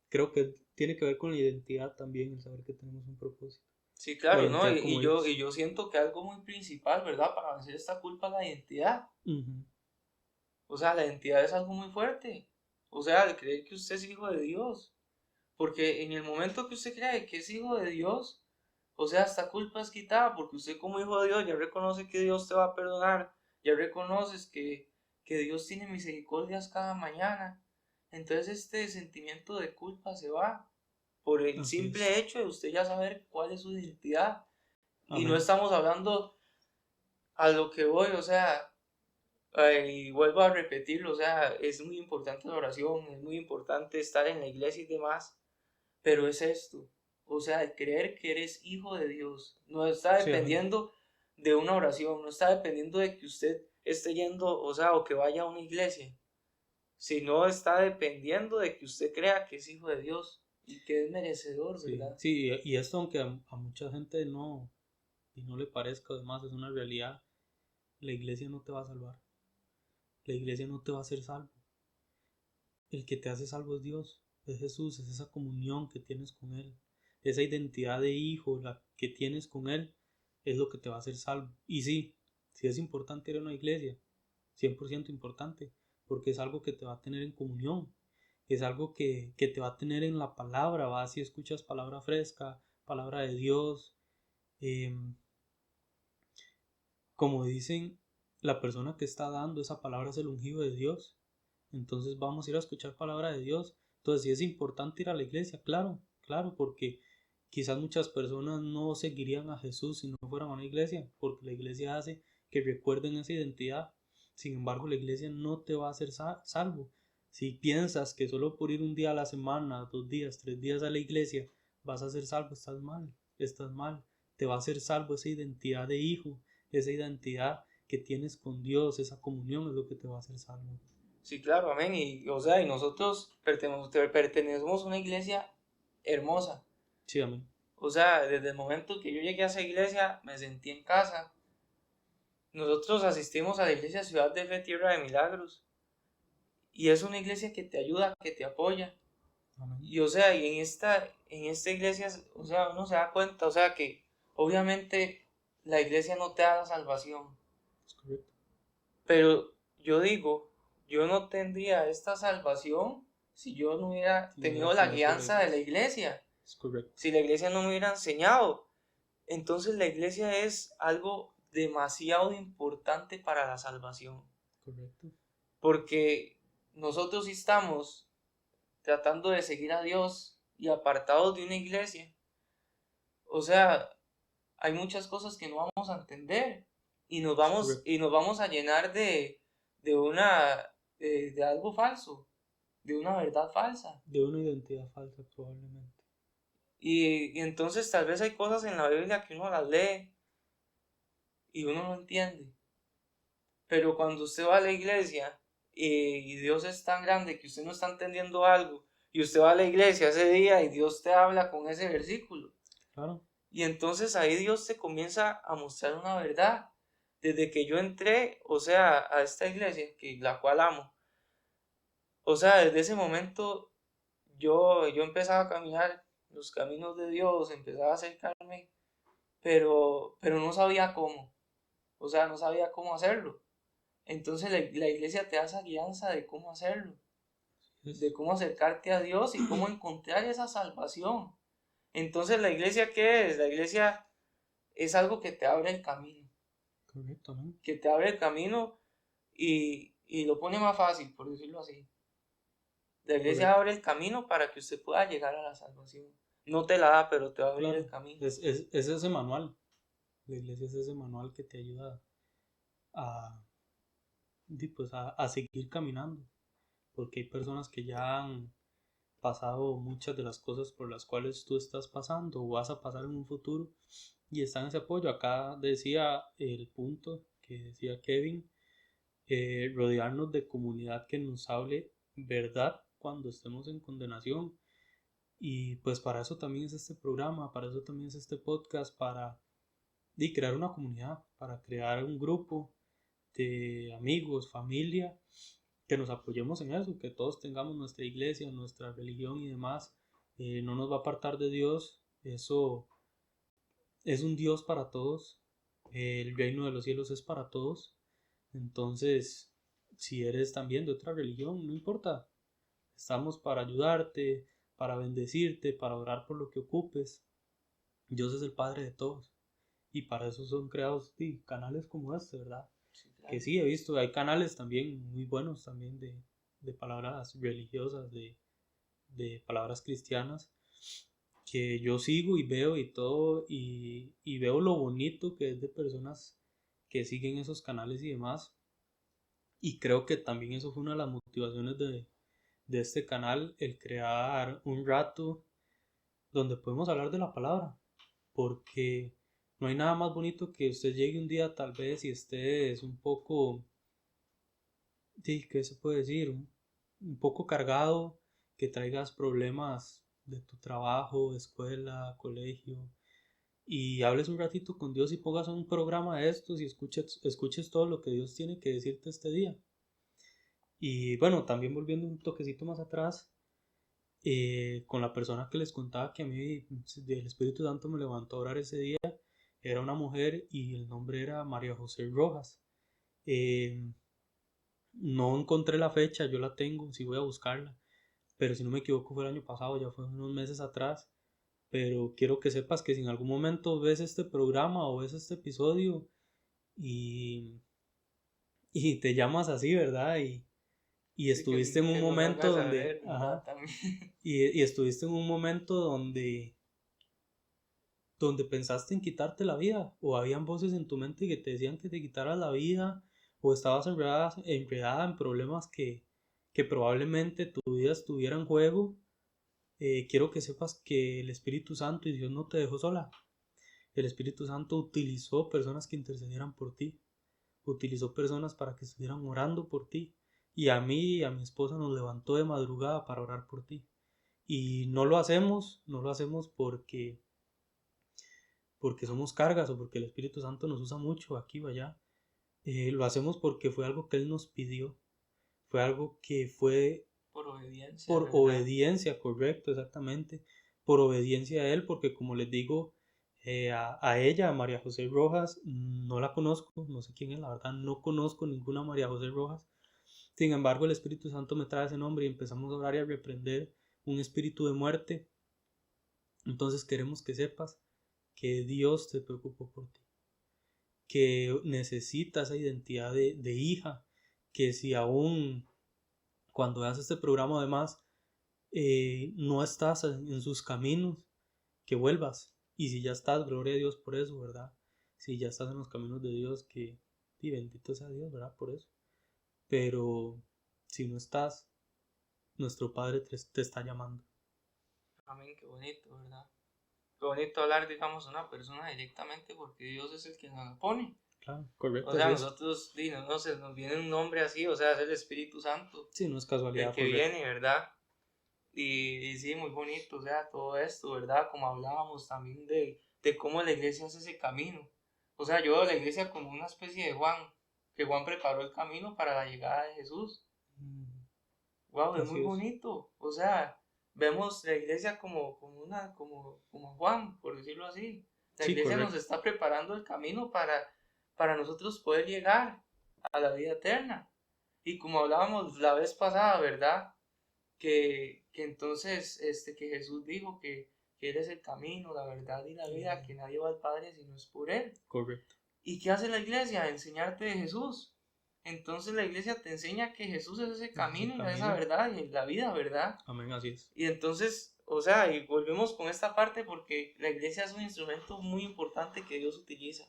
creo que tiene que ver con la identidad también, el saber que tenemos un propósito. sí, La claro, ¿no? identidad Y, como y yo, y hijos. yo siento que algo muy principal, ¿verdad? Para vencer esta culpa es la identidad. Ujú. O sea, la identidad es algo muy fuerte. O sea, de creer que usted es hijo de Dios. Porque en el momento que usted cree que es hijo de Dios, o sea, esta culpa es quitada, porque usted como hijo de Dios ya reconoce que Dios te va a perdonar, ya reconoces que Dios tiene misericordias cada mañana. Entonces este sentimiento de culpa se va por el Así simple es. hecho de usted ya saber cuál es su identidad. Y no Amén. estamos hablando a lo que voy, o sea, y vuelvo a repetirlo, o sea, es muy importante la oración, es muy importante estar en la iglesia y demás, pero es esto, o sea, el creer que eres hijo de Dios, no está Sí, amén. dependiendo de una oración, no está dependiendo de que usted esté yendo, o sea, o que vaya a una iglesia, sino está dependiendo de que usted crea que es hijo de Dios y que es merecedor, Sí, ¿verdad? sí, y esto aunque a mucha gente no le parezca, además es una realidad, la iglesia no te va a salvar, la iglesia no te va a hacer salvo. El que te hace salvo es Dios, es Jesús, es esa comunión que tienes con Él, esa identidad de hijo la que tienes con Él, es lo que te va a hacer salvo. Y sí, sí es importante ir a una iglesia, 100% importante, porque es algo que te va a tener en comunión, es algo que te va a tener en la palabra, vas si escuchas palabra fresca, palabra de Dios, eh, como dicen, la persona que está dando esa palabra es el ungido de Dios. Entonces vamos a ir a escuchar palabra de Dios. Entonces sí es importante ir a la iglesia, claro, claro, porque quizás muchas personas no seguirían a Jesús si no fueran a una iglesia, porque la iglesia hace que recuerden esa identidad. Sin embargo, la iglesia no te va a hacer salvo. Si piensas que solo por ir un día a la semana, 2 días, 3 días a la iglesia, vas a ser salvo, estás mal, estás mal. Te va a hacer salvo esa identidad de hijo, esa identidad que tienes con Dios, esa comunión es lo que te va a hacer salvo. Sí, claro, amén. Y, o sea, y nosotros pertenecemos a una iglesia hermosa. Sí, amén. O sea, desde el momento que yo llegué a esa iglesia, me sentí en casa. Nosotros asistimos a la iglesia Ciudad de Fe, Tierra de Milagros. Y es una iglesia que te ayuda, que te apoya. Amén. Y, o sea, y en esta iglesia, o sea, uno se da cuenta, o sea, que obviamente la iglesia no te da la salvación. Es correcto. Pero yo digo, yo no tendría esta salvación si yo no hubiera Si no tenido hubiera la conocido a guianza de la Jesús. iglesia, Es correcto. si la iglesia no me hubiera enseñado. Entonces la iglesia es algo demasiado importante para la salvación, Correcto. porque nosotros sí estamos tratando de seguir a Dios y apartados de una iglesia. O sea, hay muchas cosas que no vamos a entender y nos Es vamos, correcto. y nos vamos a llenar de una, de algo falso, de una verdad falsa. De una identidad falsa probablemente. Y entonces tal vez hay cosas en la Biblia que uno las lee y uno no entiende. Pero cuando usted va a la iglesia y Dios es tan grande que usted no está entendiendo algo, y usted va a la iglesia ese día y Dios te habla con ese versículo, Claro. y entonces ahí Dios te comienza a mostrar una verdad. Desde que yo entré, o sea, a esta iglesia, que la cual amo, o sea, desde ese momento yo empezaba a caminar los caminos de Dios, empezaba a acercarme, pero no sabía cómo, o sea, no sabía cómo hacerlo. Entonces la iglesia te da esa guianza de cómo hacerlo, de Es cómo acercarte a Dios y cómo encontrar esa salvación. Entonces la iglesia, ¿qué es? La iglesia es algo que te abre el camino, correcto, ¿no? que te abre el camino y lo pone más fácil, por decirlo así. La iglesia Correcto. abre el camino para que usted pueda llegar a la salvación. No te la da, pero te va a abrir el Claro. camino. Es ese manual. La iglesia es ese manual que te ayuda a, pues a seguir caminando. Porque hay personas que ya han pasado muchas de las cosas por las cuales tú estás pasando o vas a pasar en un futuro y están en ese apoyo. Acá decía el punto que decía Kevin, rodearnos de comunidad que nos hable verdad cuando estemos en condenación. Y pues para eso también es este programa, para eso también es este podcast, para crear una comunidad, para crear un grupo de amigos, familia, que nos apoyemos en eso, que todos tengamos nuestra iglesia, nuestra religión y demás. No nos va a apartar de Dios, eso es un Dios para todos, el reino de los cielos es para todos. Entonces, si eres también de otra religión, no importa, estamos para ayudarte, para bendecirte, para orar por lo que ocupes. Dios es el Padre de todos y para eso son creados canales como este, ¿verdad? Sí, Que claro. sí, he visto, hay canales también muy buenos también de palabras religiosas, de palabras cristianas, que yo sigo y veo y todo, y veo lo bonito que es de personas que siguen esos canales y demás. Y creo que también eso fue una de las motivaciones de este canal, el crear un rato donde podemos hablar de la palabra, porque no hay nada más bonito que usted llegue un día tal vez y estés un poco, sí, ¿qué se puede decir? Un poco cargado, que traigas problemas de tu trabajo, escuela, colegio, y hables un ratito con Dios y pongas un programa de estos y escuches todo lo que Dios tiene que decirte este día. Y bueno, también volviendo un toquecito más atrás, con la persona que les contaba que a mí el Espíritu Santo me levantó a orar ese día, era una mujer y el nombre era María José Rojas. Eh, no encontré la fecha, yo la tengo, si voy a buscarla, pero si no me equivoco fue el año pasado, ya fue unos meses atrás. Pero quiero que sepas que si en algún momento ves este programa o ves este episodio y, y te llamas así, ¿verdad? Y Sí, estuviste en un que nos lo momento hagas donde, saber, ¿verdad? ajá, También. y estuviste en un momento donde pensaste en quitarte la vida, o habían voces en tu mente que te decían que te quitaras la vida, o estabas enredada en problemas que probablemente tu vida estuviera en juego, quiero que sepas que el Espíritu Santo y Dios no te dejó sola. El Espíritu Santo utilizó personas que intercedieran por ti, utilizó personas para que estuvieran orando por ti, y a mí y a mi esposa nos levantó de madrugada para orar por ti. Y no lo hacemos porque somos cargas o porque el Espíritu Santo nos usa mucho aquí o allá. Lo hacemos porque fue algo que Él nos pidió, fue algo que fue Por obediencia, por ¿verdad? obediencia, correcto, exactamente, por obediencia a Él, porque como les digo, a ella, a María José Rojas, no la conozco, no sé quién es, la verdad, no conozco ninguna María José Rojas. Sin embargo, el Espíritu Santo me trae ese nombre y empezamos a orar y a reprender un espíritu de muerte. Entonces queremos que sepas que Dios se preocupó por ti, que necesita esa identidad de hija, que si aún cuando veas este programa además no estás en sus caminos, que vuelvas. Y si ya estás, gloria a Dios por eso, ¿verdad? Si ya estás en los caminos de Dios, que y bendito sea Dios, ¿verdad? Por eso. Pero si no estás, nuestro Padre te está llamando. Amén, qué bonito, ¿verdad? Qué bonito hablar, digamos, a una persona directamente porque Dios es el que nos la pone. Claro, O correcto, así sea, es. nosotros, no sé, nos viene un nombre así, o sea, es el Espíritu Santo Sí, no es el casualidad, que correcto. viene, ¿verdad? Y sí, muy bonito, o sea, todo esto, ¿verdad? Como hablábamos también de cómo la iglesia hace ese camino. O sea, yo veo la iglesia como una especie de Juan, que Juan preparó el camino para la llegada de Jesús. Mm, Wow, es muy así es. bonito. O sea, vemos la iglesia como Juan, por decirlo así. La Sí, iglesia nos correcto. está preparando el camino para nosotros poder llegar a la vida eterna. Y como hablábamos la vez pasada, ¿verdad? Que entonces, que Jesús dijo que Él es el camino, la verdad y la vida, que nadie va al Padre si no es por Él. Correcto. ¿Y qué hace la iglesia? Enseñarte de Jesús. Entonces la iglesia te enseña que Jesús es ese Ese es el camino y esa camino. verdad y la vida, ¿verdad? Amén, así es. Y entonces, o sea, y volvemos con esta parte porque la iglesia es un instrumento muy importante que Dios utiliza.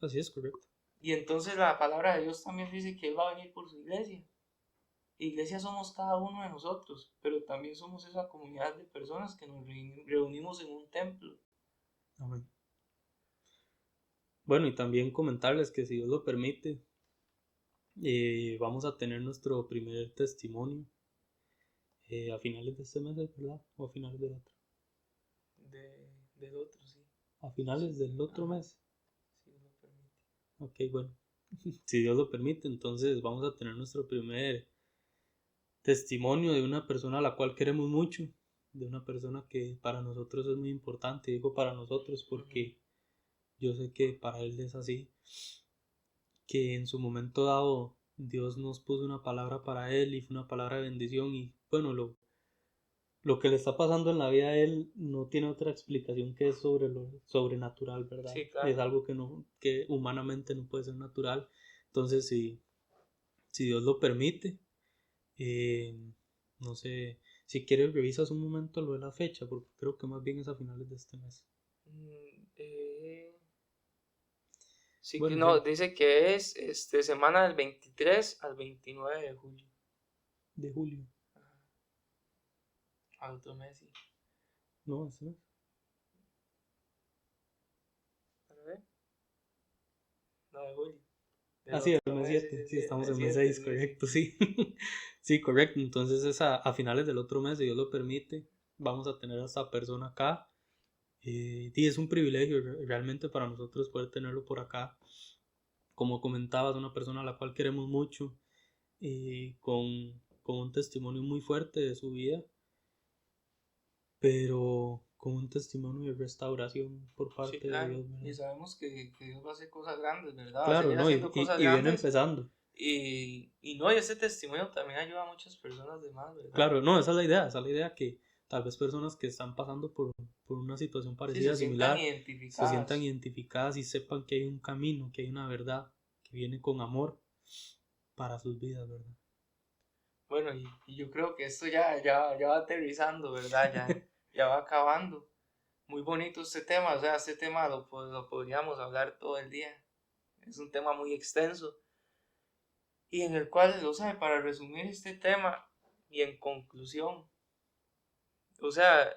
Así es, correcto. Y entonces la palabra de Dios también dice que Él va a venir por su iglesia. Iglesia somos cada uno de nosotros, pero también somos esa comunidad de personas que nos reunimos en un templo. Amén. Bueno, y también comentarles que si Dios lo permite, vamos a tener nuestro primer testimonio a finales de este mes, ¿verdad? O a finales del otro. Del otro, sí. A finales del otro Ajá, mes. si Dios lo permite. Ok, bueno. Si Dios lo permite, entonces vamos a tener nuestro primer testimonio de una persona a la cual queremos mucho, de una persona que para nosotros es muy importante. Digo para nosotros Ujú. porque yo sé que para él es así, que en su momento dado Dios nos puso una palabra para él y fue una palabra de bendición y bueno, lo que le está pasando en la vida a él no tiene otra explicación que es sobre lo sobrenatural, ¿verdad? Sí, Es claro. algo que no, que humanamente no puede ser natural. Entonces, si Dios lo permite, eh, No sé, si quieres revisas un momento lo de la fecha, porque creo que más bien es a finales de este mes. Sí, que Bueno, no, sí, dice que es semana del 23 al 29 de julio. de julio. Ajá, al otro mes, sí. No, este mes. A ver, no, de julio. Ah, Del sí, el otro mes mes, sí, 7 sí, sí, sí, el estamos mes en mes 7, 6 sí, sí. correcto, sí. Sí, correcto. Entonces es a finales del otro mes, si Dios lo permite, vamos a tener a esta persona acá. Y es un privilegio realmente para nosotros poder tenerlo por acá. Como comentabas, una persona a la cual queremos mucho, con un testimonio muy fuerte de su vida, pero con un testimonio de restauración por Sí, parte de claro. Dios, Y ¿verdad? sabemos que Dios va a hacer cosas grandes, ¿verdad? Va a Claro, seguir ¿no? haciendo cosas Y viene grandes. empezando. Y no, y ese testimonio también ayuda a muchas personas de más, ¿verdad? Claro, no, esa es la idea, que tal vez personas que están pasando por una situación Sí, se parecida, sientan similar, se sientan identificadas. identificadas y sepan que hay un camino, que hay una verdad que viene con amor para sus vidas, ¿verdad? Bueno, y yo creo que esto ya va aterrizando, ¿verdad? Ya va acabando. Muy bonito este tema, o sea, este tema lo podríamos hablar todo el día. Es un tema muy extenso y en el cual, o sea, para resumir este tema y en conclusión, o sea,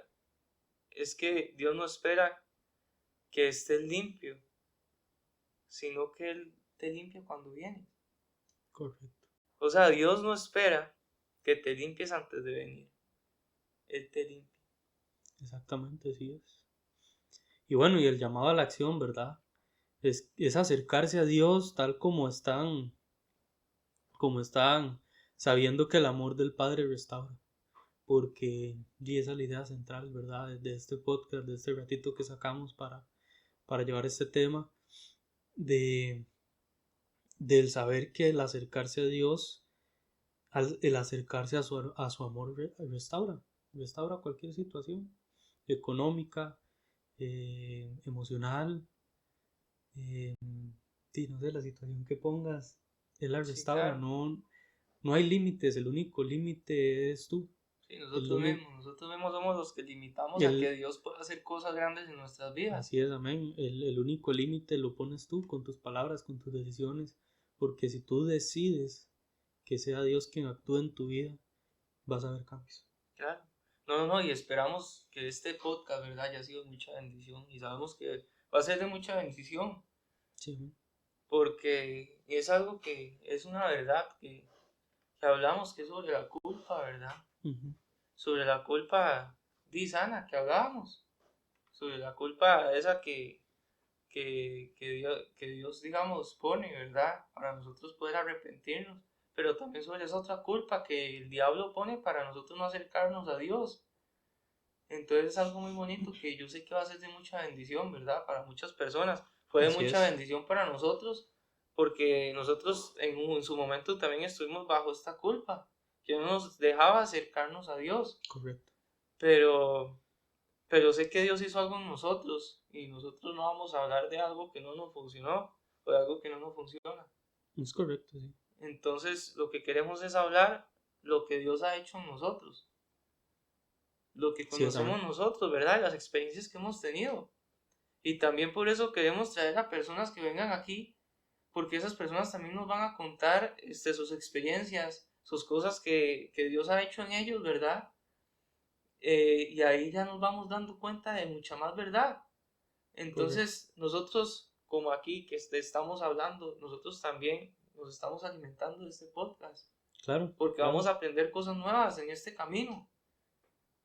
es que Dios no espera que estés limpio, sino que Él te limpia cuando viene. Correcto, O sea, Dios no espera que te limpies antes de venir, Él te limpia. exactamente, así es. Y bueno, y el llamado a la acción, ¿verdad? Es acercarse a Dios tal como están, sabiendo que el amor del Padre restaura. Porque y esa es la idea central, ¿verdad? De este podcast, de este ratito que sacamos para llevar este tema, de, del saber que el acercarse a Dios, el acercarse a su amor restaura cualquier situación económica, emocional, eh, sí, no sé, la situación que pongas, Él la Sí, restaura, claro. no, no hay límites, el único límite es tú. Sí, El, único, nosotros mismos somos los que limitamos a que el, Dios pueda hacer cosas grandes en nuestras vidas. Así es, amén. El único límite lo pones tú con tus palabras, con tus decisiones, porque si tú decides que sea Dios quien actúe en tu vida, vas a ver cambios. Claro. No, no, no, y esperamos que este podcast, ¿verdad?, haya sido mucha bendición y sabemos que va a ser de mucha bendición Sí, amén. porque es algo que es una verdad que hablamos, que es sobre la culpa, ¿verdad? Ujú. Sobre la culpa sana que hablábamos, sobre la culpa esa que Dios, digamos, pone, ¿verdad? Para nosotros poder arrepentirnos, pero también sobre esa otra culpa que el diablo pone para nosotros no acercarnos a Dios. Entonces es algo muy bonito que yo sé que va a ser de mucha bendición, ¿verdad? Para muchas personas. Fue de Así mucha es, bendición para nosotros, porque nosotros en su momento también estuvimos bajo esta culpa, que no nos dejaba acercarnos a Dios. correcto. Pero, pero sé que Dios hizo algo en nosotros y nosotros no vamos a hablar de algo que no nos funcionó o de algo que no nos funciona. Es correcto, sí. Entonces lo que queremos es hablar lo que Dios ha hecho en nosotros, lo que Sí es, conocemos amén. nosotros, ¿verdad? Las experiencias que hemos tenido. Y también por eso queremos traer a personas que vengan aquí, porque esas personas también nos van a contar sus experiencias, sus cosas que Dios ha hecho en ellos, ¿verdad? Y ahí ya nos vamos dando cuenta de mucha más verdad. Correcto. Entonces, nosotros, como aquí que estamos hablando, nosotros también nos estamos alimentando de este podcast, Claro, porque vamos claro. a aprender cosas nuevas en este camino.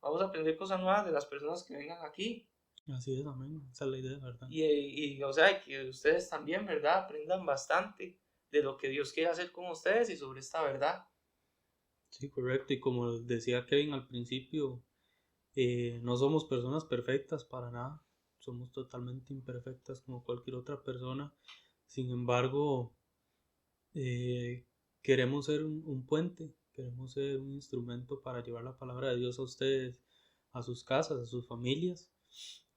Vamos a aprender cosas nuevas de las personas que vengan aquí. Así es, amén. Esa es la idea, ¿verdad? O sea, que ustedes también, ¿verdad? Aprendan bastante de lo que Dios quiere hacer con ustedes y sobre esta verdad. Sí, correcto. Y como decía Kevin al principio, no somos personas perfectas para nada. Somos totalmente imperfectas como cualquier otra persona. Sin embargo, Eh, queremos ser un puente, queremos ser un instrumento para llevar la palabra de Dios a ustedes, a sus casas, a sus familias.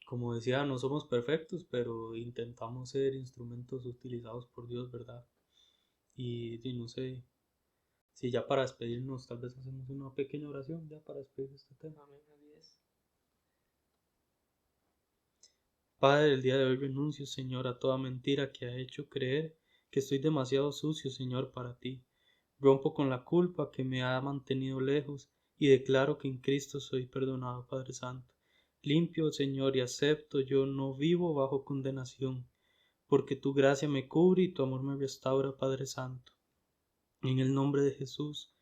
Como decía, no somos perfectos, pero intentamos ser instrumentos utilizados por Dios, ¿verdad? Y no sé, Sí, ya para despedirnos, tal vez hacemos una pequeña oración ya para despedir este tema. Amén, así es. Padre, el día de hoy renuncio, Señor, a toda mentira que ha hecho creer que estoy demasiado sucio, Señor, para ti. Rompo con la culpa que me ha mantenido lejos y declaro que en Cristo soy perdonado, Padre Santo. Limpio, Señor, y acepto, yo no vivo bajo condenación, porque tu gracia me cubre y tu amor me restaura, Padre Santo. En el nombre de Jesús,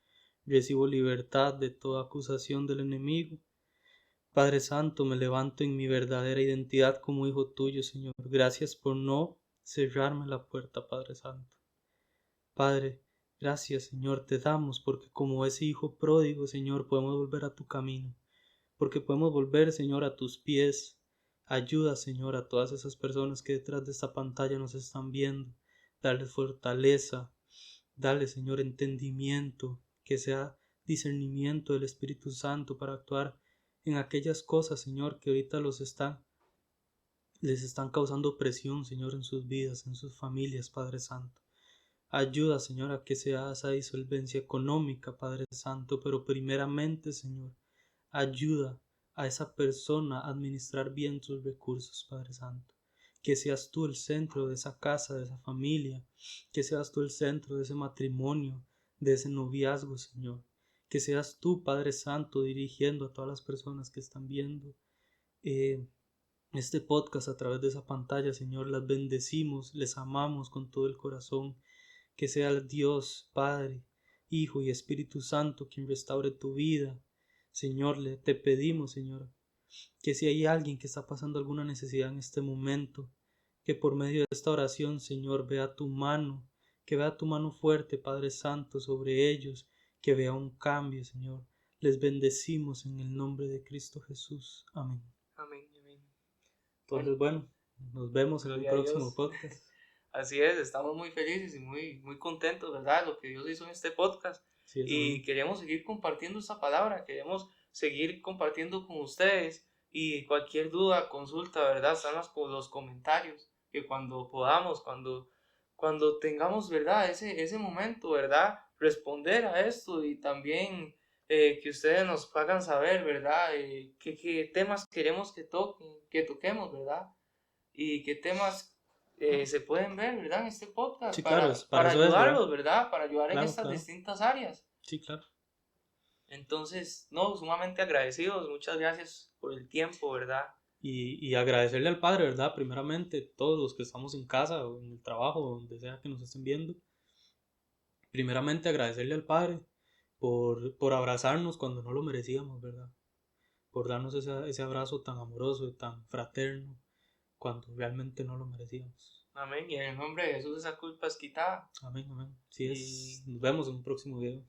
recibo libertad de toda acusación del enemigo. Padre Santo, me levanto en mi verdadera identidad como hijo tuyo, Señor. Gracias por no cerrarme la puerta, Padre Santo. Padre, gracias, Señor, te damos porque como ese hijo pródigo, Señor, podemos volver a tu camino, porque podemos volver, Señor, a tus pies. Ayuda, Señor, a todas esas personas que detrás de esta pantalla nos están viendo. Dale fortaleza, dale, Señor, entendimiento, que sea discernimiento del Espíritu Santo para actuar en aquellas cosas, Señor, que ahorita les están causando presión, Señor, en sus vidas, en sus familias, Padre Santo. Ayuda, Señor, a que sea esa disolvencia económica, Padre Santo, pero primeramente, Señor, ayuda a esa persona a administrar bien sus recursos, Padre Santo. Que seas tú el centro de esa casa, de esa familia, que seas tú el centro de ese matrimonio, de ese noviazgo, Señor. Que seas tú, Padre Santo, dirigiendo a todas las personas que están viendo eh, este podcast a través de esa pantalla, Señor. Las bendecimos, les amamos con todo el corazón. Que sea el Dios, Padre, Hijo y Espíritu Santo quien restaure tu vida. Señor, te pedimos, Señor, que si hay alguien que está pasando alguna necesidad en este momento, que por medio de esta oración, Señor, vea tu mano, que vea tu mano fuerte, Padre Santo, sobre ellos, que vea un cambio, Señor. Les bendecimos en el nombre de Cristo Jesús. Amén. Amén, amén. Entonces, bueno, nos vemos en un Gloria a próximo Dios. podcast. Así es, estamos muy felices y muy contentos, ¿verdad? Lo que Dios hizo en este podcast. Sí, es Y amén. queremos seguir compartiendo esta palabra, queremos seguir compartiendo con ustedes. Y cualquier duda, consulta, ¿verdad? Están los comentarios. Que cuando podamos, cuando tengamos, ¿verdad? Ese momento, ¿verdad? Responder a esto y también que ustedes nos hagan saber, ¿verdad? Qué temas queremos que toquemos, ¿verdad? Y qué temas se pueden ver, ¿verdad? En este podcast Sí, claro, para para eso es, ¿verdad? ayudarlos, ¿verdad? Para ayudar en Claro, estas claro. distintas áreas. Sí, claro. Entonces, no, sumamente agradecidos. Muchas gracias por el tiempo, ¿verdad? Y agradecerle al Padre, ¿verdad? Primeramente, todos los que estamos en casa o en el trabajo, donde sea que nos estén viendo. Primeramente, agradecerle al Padre por abrazarnos cuando no lo merecíamos, ¿verdad? Por darnos ese abrazo tan amoroso y tan fraterno cuando realmente no lo merecíamos. Amén. Y en el nombre de Jesús esa culpa es quitada. Amén, amén. Así es. Y Nos vemos en un próximo video.